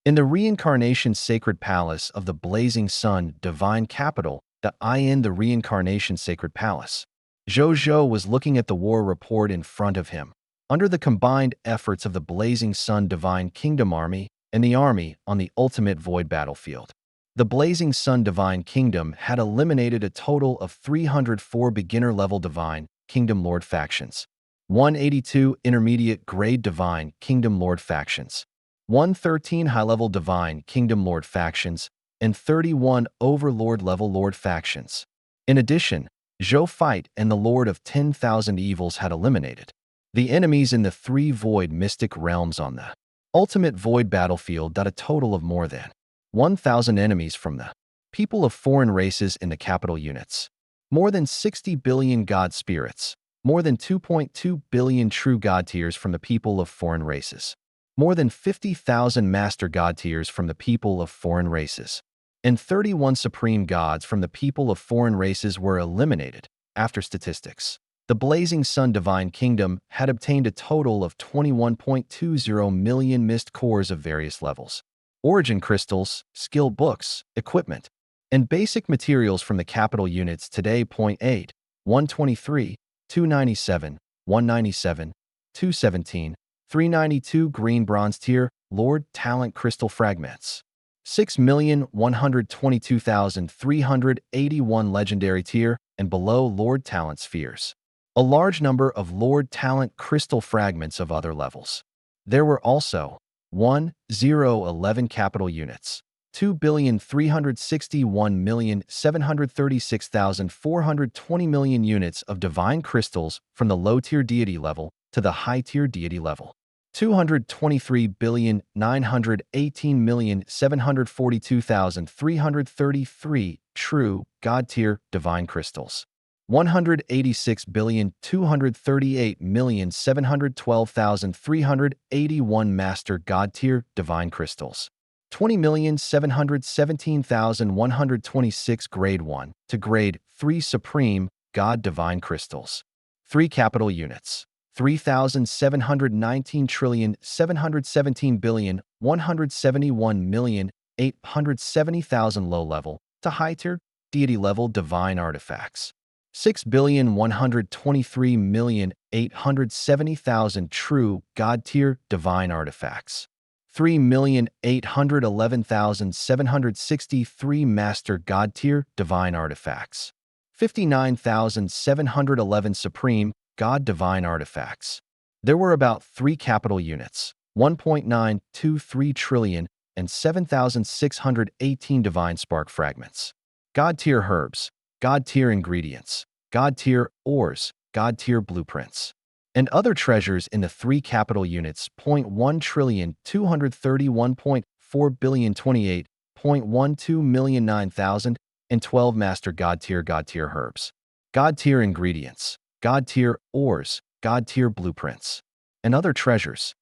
In the reincarnation sacred palace of the blazing sun divine capital, the reincarnation sacred palace. Zhou Zhou was looking at the war report in front of him. Under the combined efforts of the blazing sun divine kingdom army and the army on the ultimate void battlefield, the blazing sun divine kingdom had eliminated a total of 304 beginner-level divine kingdom lord factions, 182 intermediate grade divine kingdom lord factions, 113 high-level divine kingdom lord factions, and 31 overlord-level lord factions. In addition, Zhou Fight and the Lord of 10,000 Evils had eliminated the enemies in the three void mystic realms on the ultimate void battlefield. A total of more than 1,000 enemies from the people of foreign races in the capital units, more than 60 billion god spirits, more than 2.2 billion true god tiers from the people of foreign races, more than 50,000 master god tiers from the people of foreign races, and 31 supreme gods from the people of foreign races were eliminated. After statistics, the Blazing Sun Divine Kingdom had obtained a total of 21.20 million mist cores of various levels, origin crystals, skill books, equipment, and basic materials from the capital units today. 8, 123, 297, 197, 217, 392 green bronze tier, Lord Talent crystal fragments. 6,122,381 legendary tier and below Lord Talent spheres. A large number of Lord Talent crystal fragments of other levels. There were also 1,011 capital units, 2,361,736,420 million units of divine crystals from the low-tier deity level to the high-tier deity level. 223,918,742,333 true God-tier divine crystals. 186,238,712,381 master God-tier divine crystals. 20,717,126 grade 1 to grade 3 supreme God divine crystals. 3 capital units. 3,719,717,171,870,000 low-level to high-tier deity-level divine artifacts. 6,123,870,000 true God-tier divine artifacts. 3,811,763 master God-tier divine artifacts. 59,711 supreme God divine artifacts. There were about 3 capital units, 1.923 trillion, and 7,618 divine spark fragments. God-tier herbs, God-tier ingredients, God-tier ores, God-tier blueprints, and other treasures in the 3 capital units, 0.1 trillion, 231.4 billion, 28.12 million, 9,012 master God-tier herbs, God-tier ingredients, God-tier ores, God-tier blueprints, and other treasures.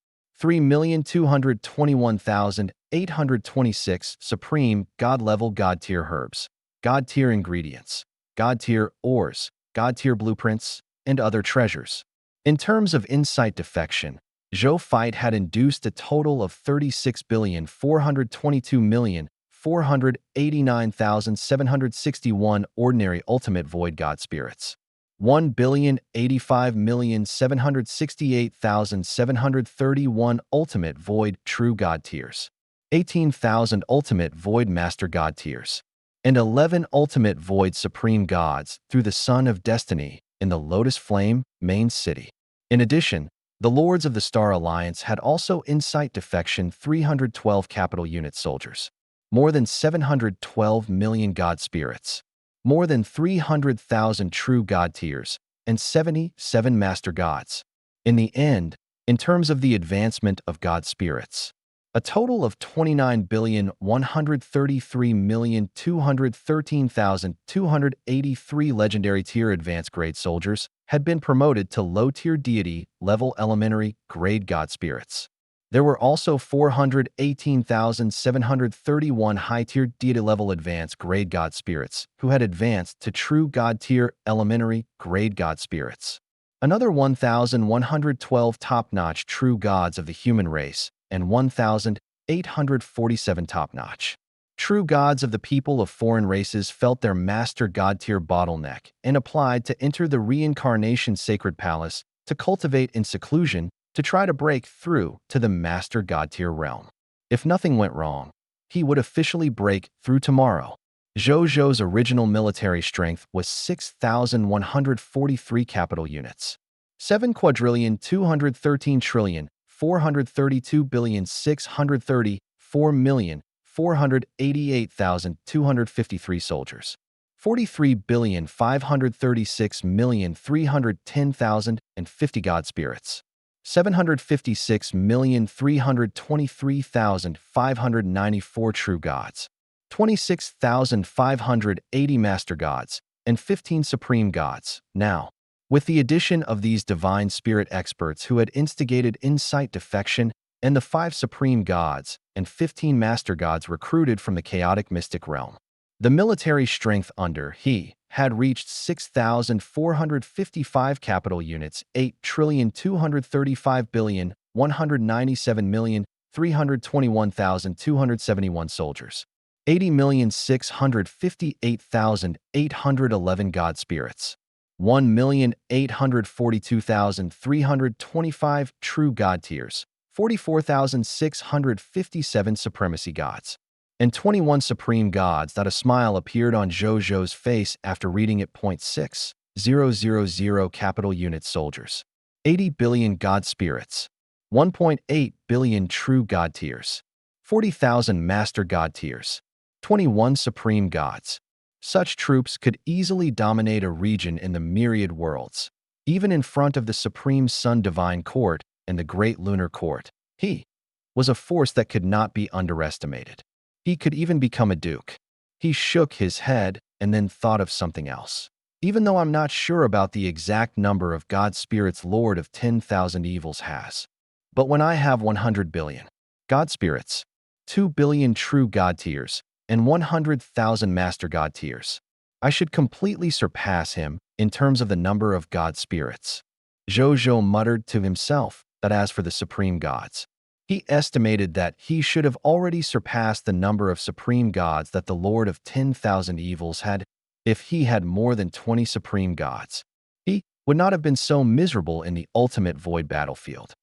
3,221,826 supreme God-level God-tier herbs, God-tier ingredients, God-tier ores, God-tier blueprints, and other treasures. In terms of insight defection, Zhou fight had induced a total of 36,422,489,761 ordinary ultimate void god spirits. 1,085,768,731 ultimate void true god tiers. 18,000 ultimate void master god tiers. And 11 ultimate void supreme gods through the Sun of Destiny in the Lotus Flame main city. In addition, the Lords of the Star Alliance had also insight defection 312 capital unit soldiers, more than 712 million god spirits, more than 300,000 true god tiers, and 77 master gods. In the end, in terms of the advancement of god spirits, a total of 29,133,213,283 legendary tier advanced grade soldiers had been promoted to low-tier deity level elementary grade god spirits. There were also 418,731 high-tier deity level advanced grade god spirits who had advanced to true god tier elementary grade god spirits. Another 1,112 top-notch true gods of the human race and 1,847 top-notch true gods of the people of foreign races felt their master god-tier bottleneck and applied to enter the reincarnation sacred palace to cultivate in seclusion to try to break through to the master god-tier realm. If nothing went wrong, he would officially break through tomorrow. Zhou Zhou's original military strength was 6,143 capital units. 7 quadrillion 213 trillion 432,634,488,253 soldiers. 43,536,310,050 god spirits. 756,323,594 true gods. 26,580 master gods, and 15 supreme gods. Now, with the addition of these divine spirit experts who had instigated insight defection and the 5 supreme gods and 15 master gods recruited from the chaotic mystic realm, the military strength under he had reached 6,455 capital units, 8,235,197,321,271 soldiers. 80,658,811 god spirits. 1,842,325 true god tiers, 44,657 supremacy gods, and 21 supreme gods. That a smile appeared on Zhou Zhou's face after reading it. 6,000 capital unit soldiers, 80 billion god spirits, 1.8 billion true god tiers, 40,000 master god tiers, 21 supreme gods. Such troops could easily dominate a region in the myriad worlds, even in front of the Supreme Sun Divine Court and the Great Lunar Court. He was a force that could not be underestimated. He could even become a duke. He shook his head and then thought of something else. Even though I'm not sure about the exact number of god spirits Lord of 10,000 Evils has, but when I have 100 billion god spirits, 2 billion true god tiers, and 100,000 master god tiers, I should completely surpass him in terms of the number of god spirits. Zhou Zhou muttered to himself that as for the supreme gods, he estimated that he should have already surpassed the number of supreme gods that the Lord of 10,000 Evils had. If he had more than 20 supreme gods, he would not have been so miserable in the ultimate void battlefield.